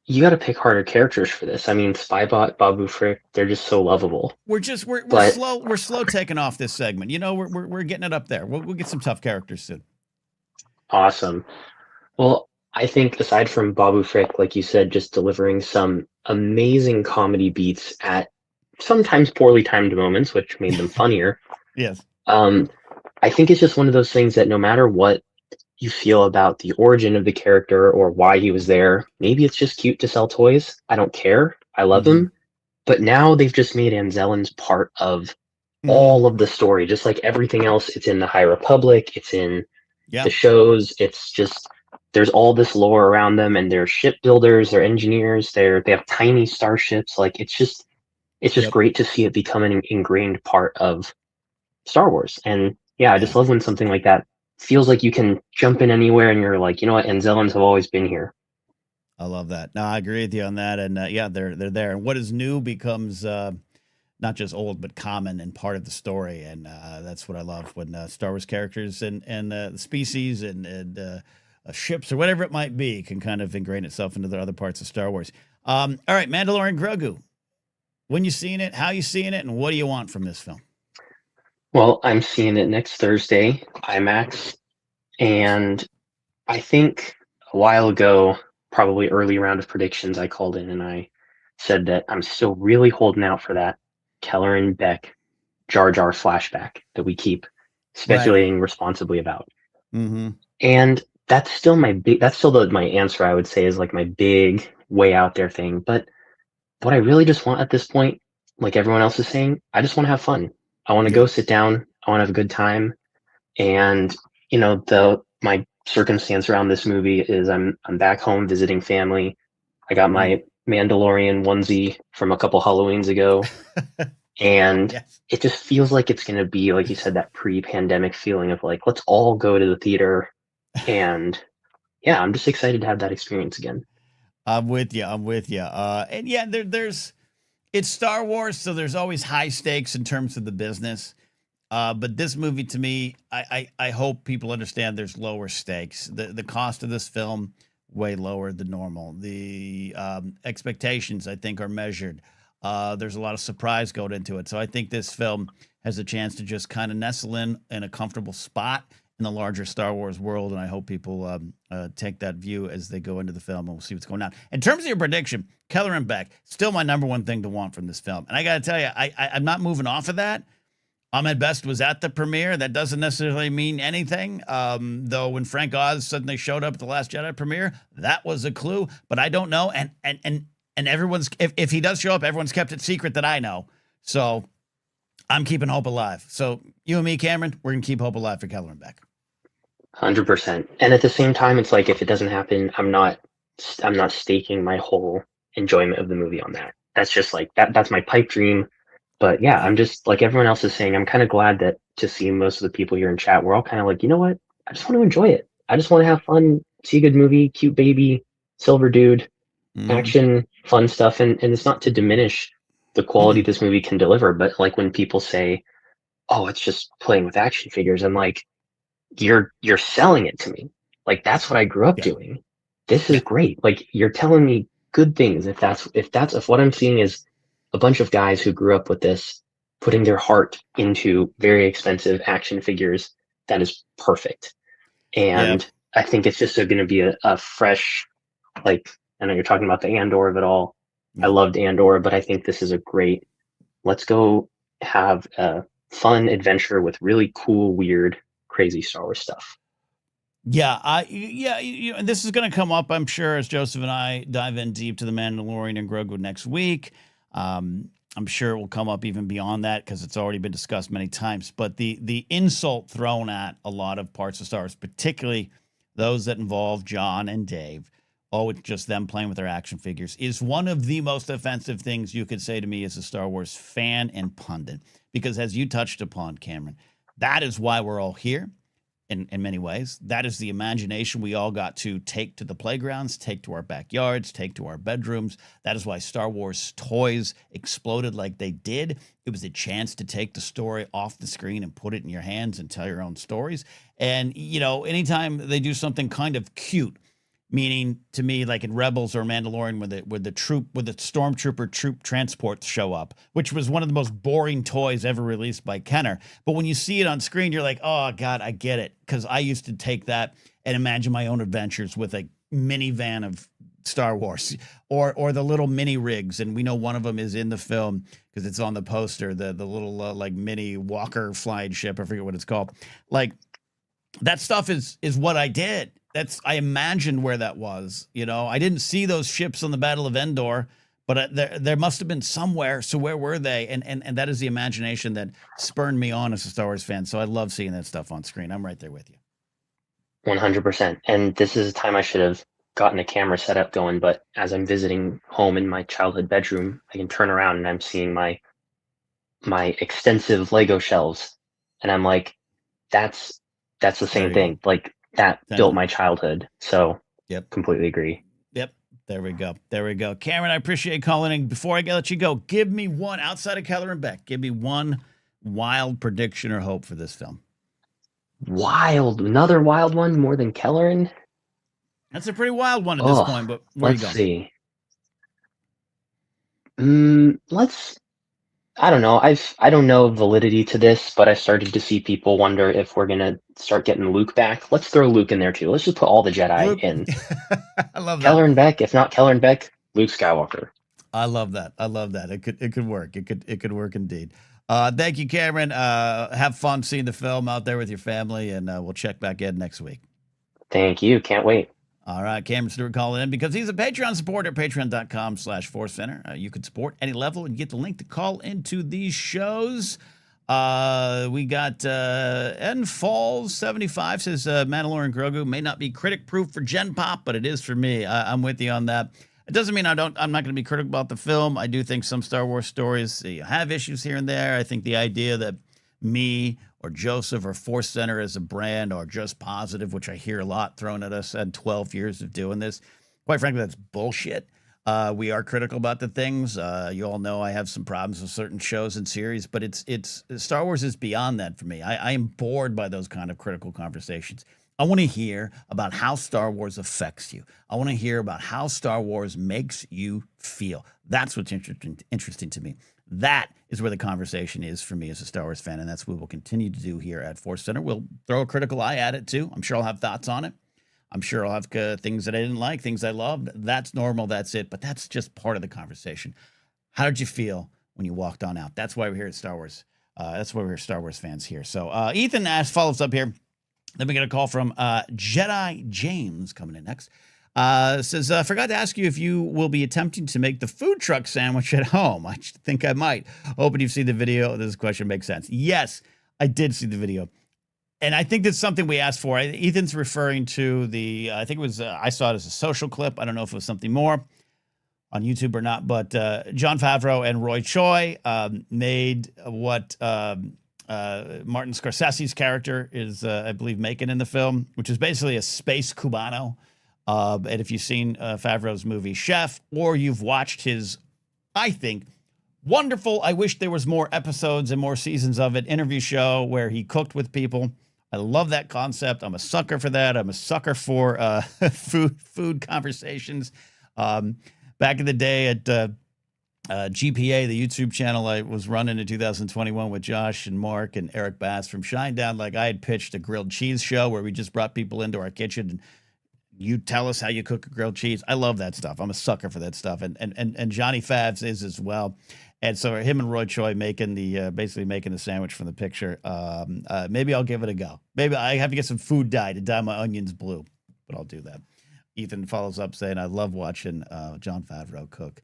You gotta pick harder characters for this. I mean, Spybot, Babu Frick, they're just so lovable. We're slow taking off this segment. We're getting it up there. We'll get some tough characters soon. Awesome. Well, I think aside from Babu Frick, like you said, just delivering some amazing comedy beats at sometimes poorly timed moments, which made them funnier. Yes. I think it's just one of those things that no matter what you feel about the origin of the character or why he was there, maybe it's just cute to sell toys. I don't care. I love him. But now they've just made Anzellans part of all of the story, just like everything else. It's in the High Republic. It's in the shows. It's just there's all this lore around them, and they're shipbuilders, they're engineers, they have tiny starships. Like it's just Yep. great to see it become an ingrained part of Star Wars. And yeah, I just love when something like that feels like you can jump in anywhere, and you're like, you know what, Anzellans have always been here. I love that. No, I agree with you on that. And yeah, they're there. And what is new becomes not just old, but common and part of the story. And that's what I love when Star Wars characters and the species and ships or whatever it might be can kind of ingrain itself into the other parts of Star Wars. All right, Mandalorian Grogu. When you seeing it, how you seeing it, and what do you want from this film? Well, I'm seeing it next Thursday, IMAX, and I think a while ago, probably early round of predictions, I called in and I said that I'm still really holding out for that Kelleran Beck Jar Jar flashback that we keep speculating responsibly about. Mm-hmm. And that's still my answer, I would say, is like my big way out there thing. But what I really just want at this point, like everyone else is saying, I just want to have fun. I want to go sit down. I want to have a good time. And, you know, my circumstance around this movie is I'm back home visiting family. I got my Mandalorian onesie from a couple Halloweens ago. And it just feels like it's going to be, like you said, that pre-pandemic feeling of like, let's all go to the theater. And yeah, I'm just excited to have that experience again. I'm with you. And yeah, it's Star Wars, so there's always high stakes in terms of the business. But this movie, to me, I hope people understand there's lower stakes. The cost of this film, way lower than normal. The expectations, I think, are measured. There's a lot of surprise going into it. So I think this film has a chance to just kind of nestle in a comfortable spot in the larger Star Wars world. And I hope people take that view as they go into the film, and we'll see what's going on. In terms of your prediction, Kelleran Beck, still my number one thing to want from this film. And I got to tell you, I'm not moving off of that. Ahmed Best was at the premiere. That doesn't necessarily mean anything. Though when Frank Oz suddenly showed up at the Last Jedi premiere, that was a clue. But I don't know. And everyone's, if he does show up, everyone's kept it secret that I know. So I'm keeping hope alive. So you and me, Cameron, we're gonna keep hope alive for Kelleran Beck. 100%. And at the same time, it's like if it doesn't happen, I'm not staking my whole enjoyment of the movie on that. That's just like that's my pipe dream. But yeah, I'm just like everyone else is saying, I'm kind of glad that to see most of the people here in chat, we're all kind of like, you know what? I just want to enjoy it. I just want to have fun, see a good movie, cute baby, silver dude, action, fun stuff. And it's not to diminish the quality this movie can deliver, but like when people say, oh, it's just playing with action figures, I'm like, you're selling it to me. Like that's what I grew up doing. This is great. Like you're telling me good things. If what I'm seeing is a bunch of guys who grew up with this, putting their heart into very expensive action figures, that is perfect. And I think it's just going to be a fresh, like, I know you're talking about the Andor of it all. I loved Andor, but I think this is a great, let's go have a fun adventure with really cool, weird, crazy Star Wars stuff. Yeah, and this is going to come up, I'm sure, as Joseph and I dive in deep to the Mandalorian and Grogu next week. I'm sure it will come up even beyond that because it's already been discussed many times. But the insult thrown at a lot of parts of Star Wars, particularly those that involve John and Dave, it's just them playing with their action figures, is one of the most offensive things you could say to me as a Star Wars fan and pundit. Because as you touched upon, Cameron, that is why we're all here. In many ways, that is the imagination we all got to take to the playgrounds, take to our backyards, take to our bedrooms. That is why Star Wars toys exploded like they did. It was a chance to take the story off the screen and put it in your hands and tell your own stories. And, you know, anytime they do something kind of cute, meaning to me, like in Rebels or Mandalorian, with the stormtrooper troop transports show up, which was one of the most boring toys ever released by Kenner. But when you see it on screen, you're like, oh God, I get it. Because I used to take that and imagine my own adventures with a minivan of Star Wars or the little mini rigs. And we know one of them is in the film because it's on the poster, the little like mini Walker flying ship. I forget what it's called. Like that stuff is what I did. I imagined where that was. You know, I didn't see those ships on the Battle of Endor, but there must have been somewhere. So where were they? And that is the imagination that spurned me on as a Star Wars fan. So I love seeing that stuff on screen. I'm right there with you. 100%. And this is a time I should have gotten a camera setup going, but as I'm visiting home in my childhood bedroom, I can turn around and I'm seeing my extensive Lego shelves, and I'm like, that's the There same you go. thing. Like that built my childhood. So Yep. completely agree. Yep. There we go. There we go. Cameron, I appreciate calling in. Before I let you go, give me one outside of Keller and Beck. Give me one wild prediction or hope for this film. Another wild one more than Kelleran. That's a pretty wild one at this point, but where let's you going? see. I don't know. I don't know validity to this, but I started to see people wonder if we're gonna start getting Luke back. Let's throw Luke in there too. Let's just put all the Jedi Luke. in. I love that. Keller and Beck. If not Keller and Beck, Luke Skywalker. I love that. I love that. It could work. It could work indeed. Thank you, Cameron. Have fun seeing the film out there with your family, and we'll check back in next week. Thank you. Can't wait. All right, Cameron Stewart calling in because he's a Patreon supporter at patreon.com/ForceCenter. You can support any level and get the link to call into these shows. We got N Falls 75 says Mandalorian Grogu may not be critic proof for Gen Pop, but it is for me. I'm with you on that. It doesn't mean I'm not going to be critical about the film. I do think some Star Wars stories have issues here and there. I think the idea that me or Joseph or ForceCenter as a brand are just positive, which I hear a lot thrown at us in 12 years of doing this. Quite frankly, that's bullshit. We are critical about the things. You all know I have some problems with certain shows and series, but it's Star Wars is beyond that for me. I am bored by those kind of critical conversations. I want to hear about how Star Wars affects you. I want to hear about how Star Wars makes you feel. That's what's interesting to me. That is where the conversation is for me as a Star Wars fan, and that's what we'll continue to do here at ForceCenter. We'll throw a critical eye at it, too. I'm sure I'll have thoughts on it. I'm sure I'll have things that I didn't like, things I loved. That's normal. That's it. But that's just part of the conversation. How did you feel when you walked on out? That's why we're here at Star Wars. That's why we're Star Wars fans here. So Ethan follows up here. Then we get a call from Jedi James coming in next. Says, forgot to ask you if you will be attempting to make the food truck sandwich at home. I think I might. Hoping you've seen the video. This question makes sense. Yes, I did see the video. And I think that's something we asked for. Ethan's referring to I think it was, I saw it as a social clip. I don't know if it was something more on YouTube or not, but Jon Favreau and Roy Choi made what Martin Scorsese's character is, I believe, making in the film, which is basically a space Cubano. And if you've seen Favreau's movie Chef, or you've watched his, I think, wonderful, I wish there was more episodes and more seasons of it, interview show where he cooked with people. I love that concept. I'm a sucker for that. I'm a sucker for food conversations. Back in the day at GPA, the YouTube channel I was running in 2021 with Josh and Mark and Eric Bass from Shinedown, like I had pitched a grilled cheese show where we just brought people into our kitchen and you tell us how you cook a grilled cheese. I love that stuff. I'm a sucker for that stuff. And Johnny Favs is as well. And so him and Roy Choi making basically making the sandwich from the picture. Maybe I'll give it a go. Maybe I have to get some food dye to dye my onions blue, but I'll do that. Ethan follows up saying, I love watching Jon Favreau cook.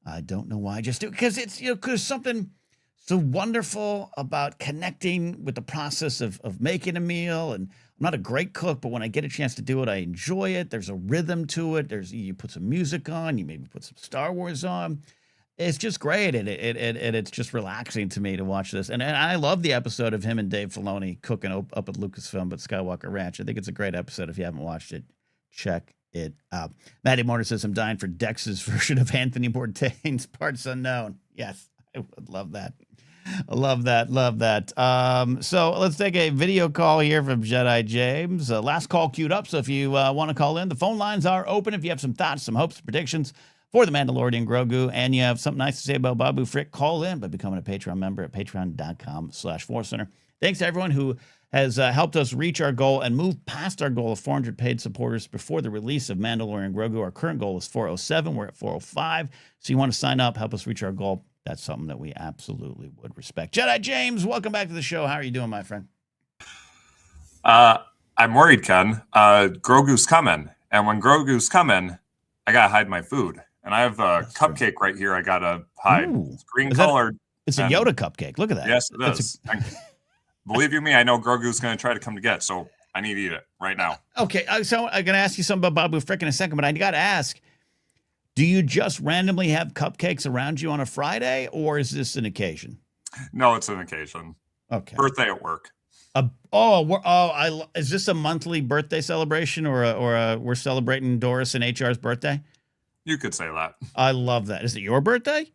I don't know why. I just do because it's, because something so wonderful about connecting with the process of making a meal. And I'm not a great cook, but when I get a chance to do it, I enjoy it. There's a rhythm to it. You put some music on, you maybe put some Star Wars on. It's just great, and it's just relaxing to me to watch this. And I love the episode of him and Dave Filoni cooking up at Lucasfilm at Skywalker Ranch. I think it's a great episode. If you haven't watched it, check it out. Maddie Mortar says, I'm dying for Dex's version of Anthony Bourdain's Parts Unknown. Yes, I would love that. I love that. Love that. So let's take a video call here from Jedi James. Last call queued up. So if you want to call in, the phone lines are open. If you have some thoughts, some hopes, predictions for the Mandalorian and Grogu, and you have something nice to say about Babu Frick, call in by becoming a Patreon member at patreon.com/ForceCenter. Thanks to everyone who has helped us reach our goal and move past our goal of 400 paid supporters before the release of Mandalorian and Grogu. Our current goal is 407. We're at 405. So you want to sign up, help us reach our goal. That's something that we absolutely would respect. Jedi James, welcome back to the show. How are you doing, my friend? I'm worried, Ken. Grogu's coming. And when Grogu's coming, I got to hide my food. And I have a cupcake right here I got to hide. Ooh. It's green colored. It's a Yoda cupcake. Look at that. Yes, it is. Believe you me, I know Grogu's going to try to come to get. So I need to eat it right now. Okay, so I'm going to ask you something about Babu Frick in a second, but I got to ask, do you just randomly have cupcakes around you on a Friday, or is this an occasion? No, it's an occasion. Okay. Birthday at work. Is this a monthly birthday celebration, or we're celebrating Doris and HR's birthday? You could say that. I love that. Is it your birthday?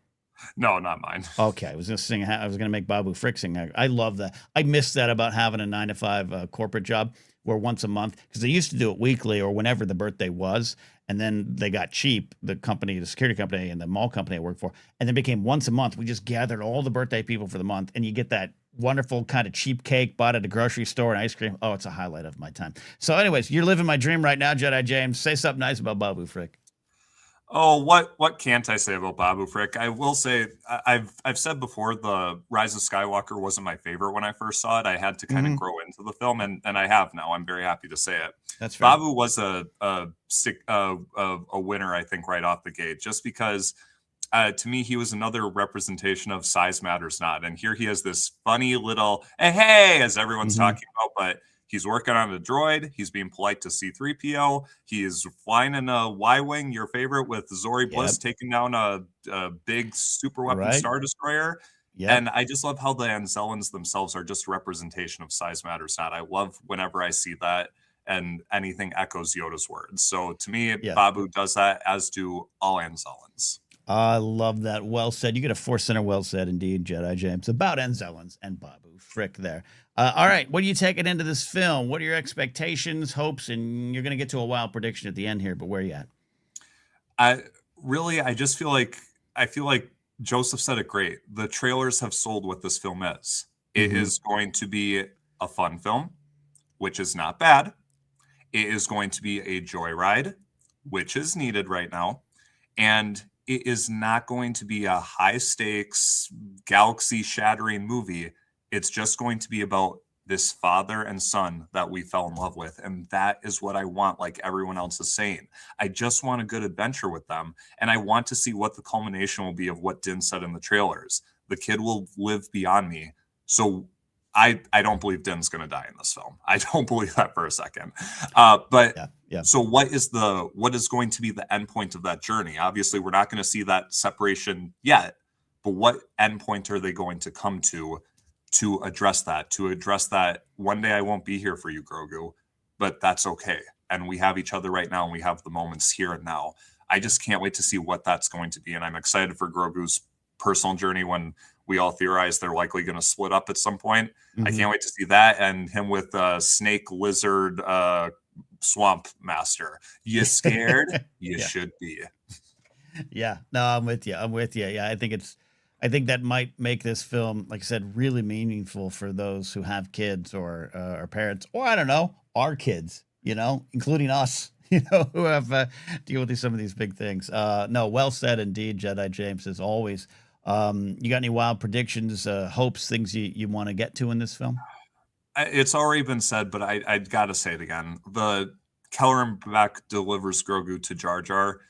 No, not mine. Okay, I was gonna make Babu Frick sing. I love that. I miss that about having a 9 to 5 corporate job where once a month, because they used to do it weekly or whenever the birthday was, and then they got cheap. The company, the security company, and the mall company I worked for, and then became once a month. We just gathered all the birthday people for the month, and you get that wonderful kind of cheap cake bought at a grocery store and ice cream. Oh, it's a highlight of my time. So, anyways, you're living my dream right now, Jedi James. Say something nice about Babu Frick. Oh, what can't I say about Babu Frick? I will say I've said before the Rise of Skywalker wasn't my favorite when I first saw it. I had to kind of grow into the film, and I have now. I'm very happy to say it. That's fair. Babu was a winner, I think, right off the gate, just because to me he was another representation of size matters not. And here he has this funny little hey, as everyone's talking about, but he's working on a droid. He's being polite to C-3PO. He is flying in a Y-Wing, your favorite, with Zori Bliss taking down a big super weapon Star Destroyer. Yep. And I just love how the Anzellans themselves are just a representation of size matters not. I love whenever I see that and anything echoes Yoda's words. So to me, Babu does that, as do all Anzellans. I love that. Well said. You get a ForceCenter well said indeed, Jedi James, about Anzellans and Babu Frick there. All right, what are you taking into this film? What are your expectations, hopes, and you're going to get to a wild prediction at the end here, but where are you at? I just feel like Joseph said it great. The trailers have sold what this film is. It is going to be a fun film, which is not bad. It is going to be a joyride, which is needed right now. And it is not going to be a high-stakes, galaxy-shattering movie. It's just going to be about this father and son that we fell in love with. And that is what I want, like everyone else is saying. I just want a good adventure with them. And I want to see what the culmination will be of what Din said in the trailers. The kid will live beyond me. So I don't believe Din's going to die in this film. I don't believe that for a second. So what is going to be the end point of that journey? Obviously, we're not going to see that separation yet. But what end point are they going to come to address that? To address that, one day I won't be here for you, Grogu, but that's okay. And we have each other right now, and we have the moments here and now. I just can't wait to see what that's going to be. And I'm excited for Grogu's personal journey when we all theorize they're likely going to split up at some point. I can't wait to see that, and him with snake lizard swamp master. You scared? You should be. Yeah, no, I'm with you. Yeah, I think that might make this film, like I said, really meaningful for those who have kids or parents, or I don't know, our kids, including us, who have deal with some of these big things. No, well said indeed, Jedi James, as always. You got any wild predictions, hopes, things you want to get to in this film? It's already been said, but I got to say it again. The Kelleran Beck delivers Grogu to Jar Jar.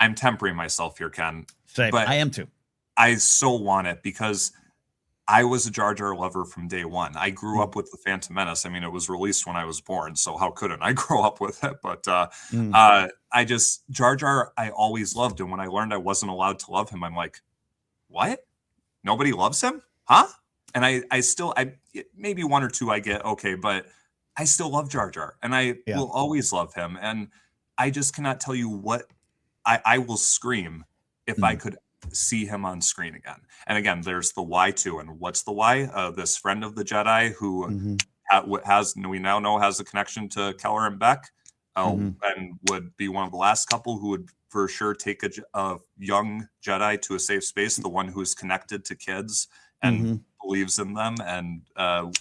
I'm tempering myself here, Ken. Same. But I am too. I so want it because I was a Jar Jar lover from day one. I grew up with The Phantom Menace. I mean, it was released when I was born, so how couldn't I grow up with it? But Jar Jar, I always loved. And when I learned I wasn't allowed to love him, I'm like, what? Nobody loves him? Huh? And I still, maybe one or two I get, okay, but I still love Jar Jar, and I will always love him. And I just cannot tell you what I will scream if I could see him on screen again. And again, there's the why too. And what's the why? This friend of the Jedi who we now know has a connection to Kelleran Beck, and would be one of the last couple who would for sure take a young Jedi to a safe space, the one who's connected to kids and believes in them, and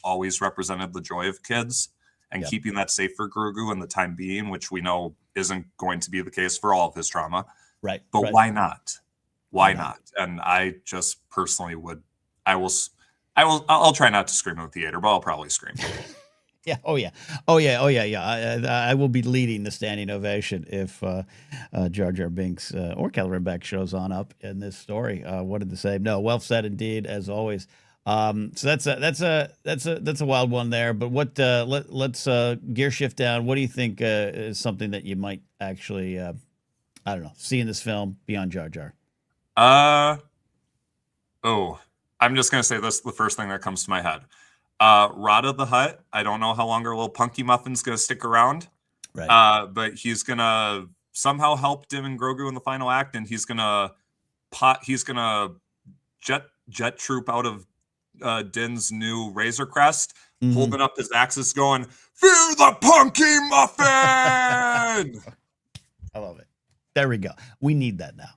always represented the joy of kids, and keeping that safe for Grogu in the time being, which we know isn't going to be the case for all of his trauma. Right. But why not? Why not? And I just personally I'll try not to scream in the theater, but I'll probably scream. Yeah. Oh yeah. I will be leading the standing ovation if Jar Jar Binks or Kelleran Beck shows on up in this story. What did they say? No, well said indeed, as always. So that's a wild one there. But what let's gear shift down. What do you think is something that you might actually I don't know, see in this film beyond Jar Jar? I'm just gonna say this, the first thing that comes to my head. Rada the Hutt. I don't know how long our little Punky Muffin's gonna stick around. Right. But he's gonna somehow help Din and Grogu in the final act, and he's gonna jet troop out of Din's new Razor Crest, holding up his axis, going, "Fear the Punky Muffin!" I love it. There we go. We need that now.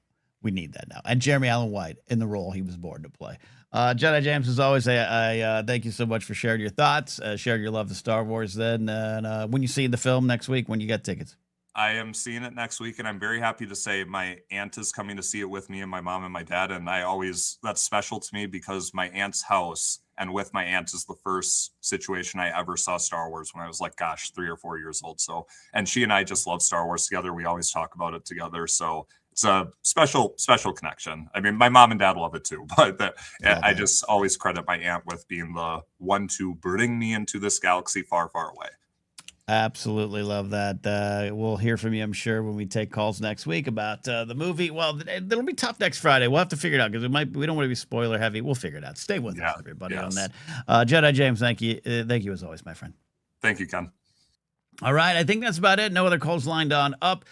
And Jeremy Allen White in the role he was born to play. Jedi James, as always, I thank you so much for sharing your thoughts, sharing your love of Star Wars. Then, and when you see the film next week, when you get tickets. I am seeing it next week, and I'm very happy to say my aunt is coming to see it with me and my mom and my dad. And that's special to me because my aunt's house and with my aunt is the first situation I ever saw Star Wars when I was 3 or 4 years old. So, and she and I just love Star Wars together. We always talk about it together. So it's a special connection. I mean, my mom and dad love it too, but I just always credit my aunt with being the one to bring me into this galaxy far, far away. Absolutely love that. We'll hear from you, I'm sure, when we take calls next week about the movie. Well, it'll be tough next Friday. We'll have to figure it out because we don't want to be spoiler heavy. We'll figure it out. Stay with us, everybody, on that. Jedi James, thank you as always, my friend. Thank you, Ken. All right, I think that's about it. No other calls lined on up.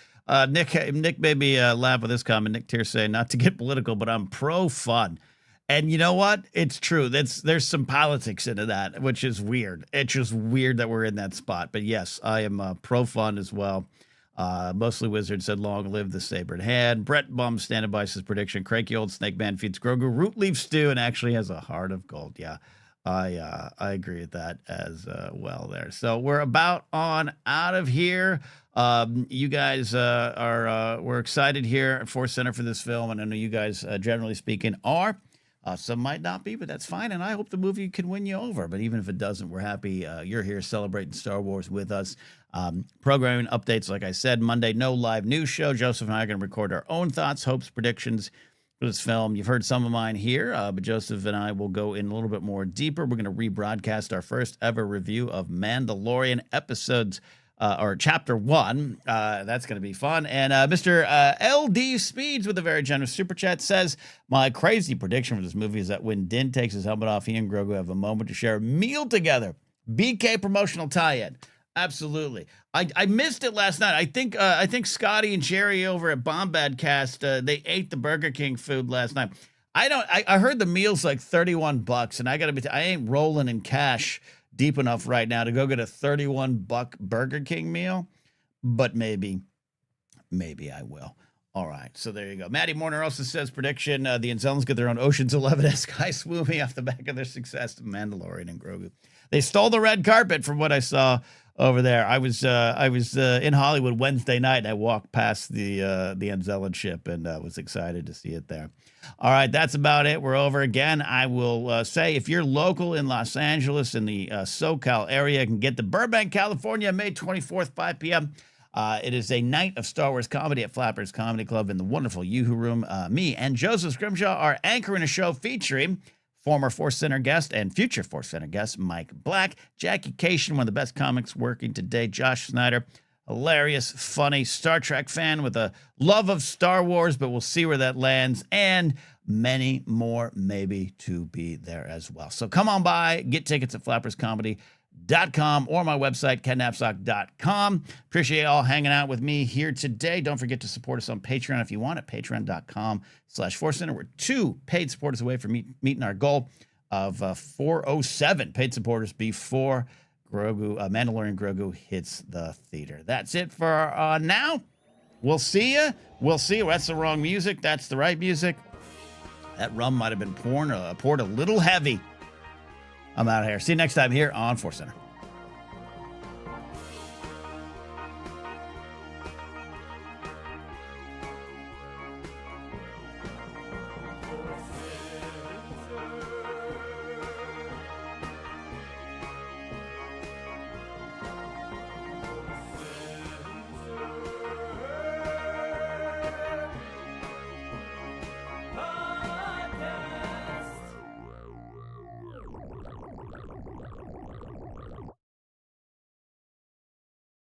Nick made me laugh with this comment. Nick Tier saying, not to get political, but I'm pro fun. And you know what? It's true. There's some politics into that, which is weird. It's just weird that we're in that spot. But yes, I am pro fun as well. Mostly Wizard said, long live the sabered hand. Brett Bum standing by his prediction. Cranky old snake man feeds Grogu root leaf stew and actually has a heart of gold. Yeah, I agree with that as well there. So we're about on out of here. You guys we're excited here at ForceCenter for this film. And I know you guys, generally speaking, are. Some might not be, but that's fine. And I hope the movie can win you over. But even if it doesn't, we're happy you're here celebrating Star Wars with us. Programming updates, like I said, Monday, no live news show. Joseph and I are going to record our own thoughts, hopes, predictions for this film. You've heard some of mine here, but Joseph and I will go in a little bit more deeper. We're going to rebroadcast our first ever review of Mandalorian episodes or Chapter 1. That's going to be fun. And Mr. LD Speeds with a very generous super chat says, my crazy prediction for this movie is that when Din takes his helmet off, he and Grogu have a moment to share a meal together. BK promotional tie-in. Absolutely. I missed it last night. I think Scotty and Jerry over at Bombad Cast, they ate the Burger King food last night. I heard the meal's like $31, and I ain't rolling in cash deep enough right now to go get a $31 Burger King meal, but maybe I will. All right, so there you go. Maddie Morner also says prediction: the Anzellans get their own Ocean's 11-esque high swooping off the back of their success of Mandalorian and Grogu. They stole the red carpet from what I saw over there. I was in Hollywood Wednesday night, and I walked past the Anzellan ship and was excited to see it there. All right, that's about it. We're over again. I will say if you're local in Los Angeles, in the SoCal area, you can get to Burbank, California, May 24th, 5 p.m. It is a night of Star Wars comedy at Flappers Comedy Club in the wonderful Yoo-Hoo Room. Me and Joseph Scrimshaw are anchoring a show featuring former ForceCenter guest and future ForceCenter guest Mike Black, Jackie Cation, one of the best comics working today, Josh Snyder, hilarious, funny Star Trek fan with a love of Star Wars, but we'll see where that lands, and many more maybe to be there as well. So come on by, get tickets at flapperscomedy.com or my website, kennapzok.com. Appreciate you all hanging out with me here today. Don't forget to support us on Patreon if you want at patreon.com/ForceCenter. We're 2 paid supporters away from meeting our goal of 407 paid supporters before Mandalorian Grogu hits the theater. That's it for now. We'll see you. That's the wrong music. That's the right music. That rum might have been poured a little heavy. I'm out of here. See you next time here on ForceCenter.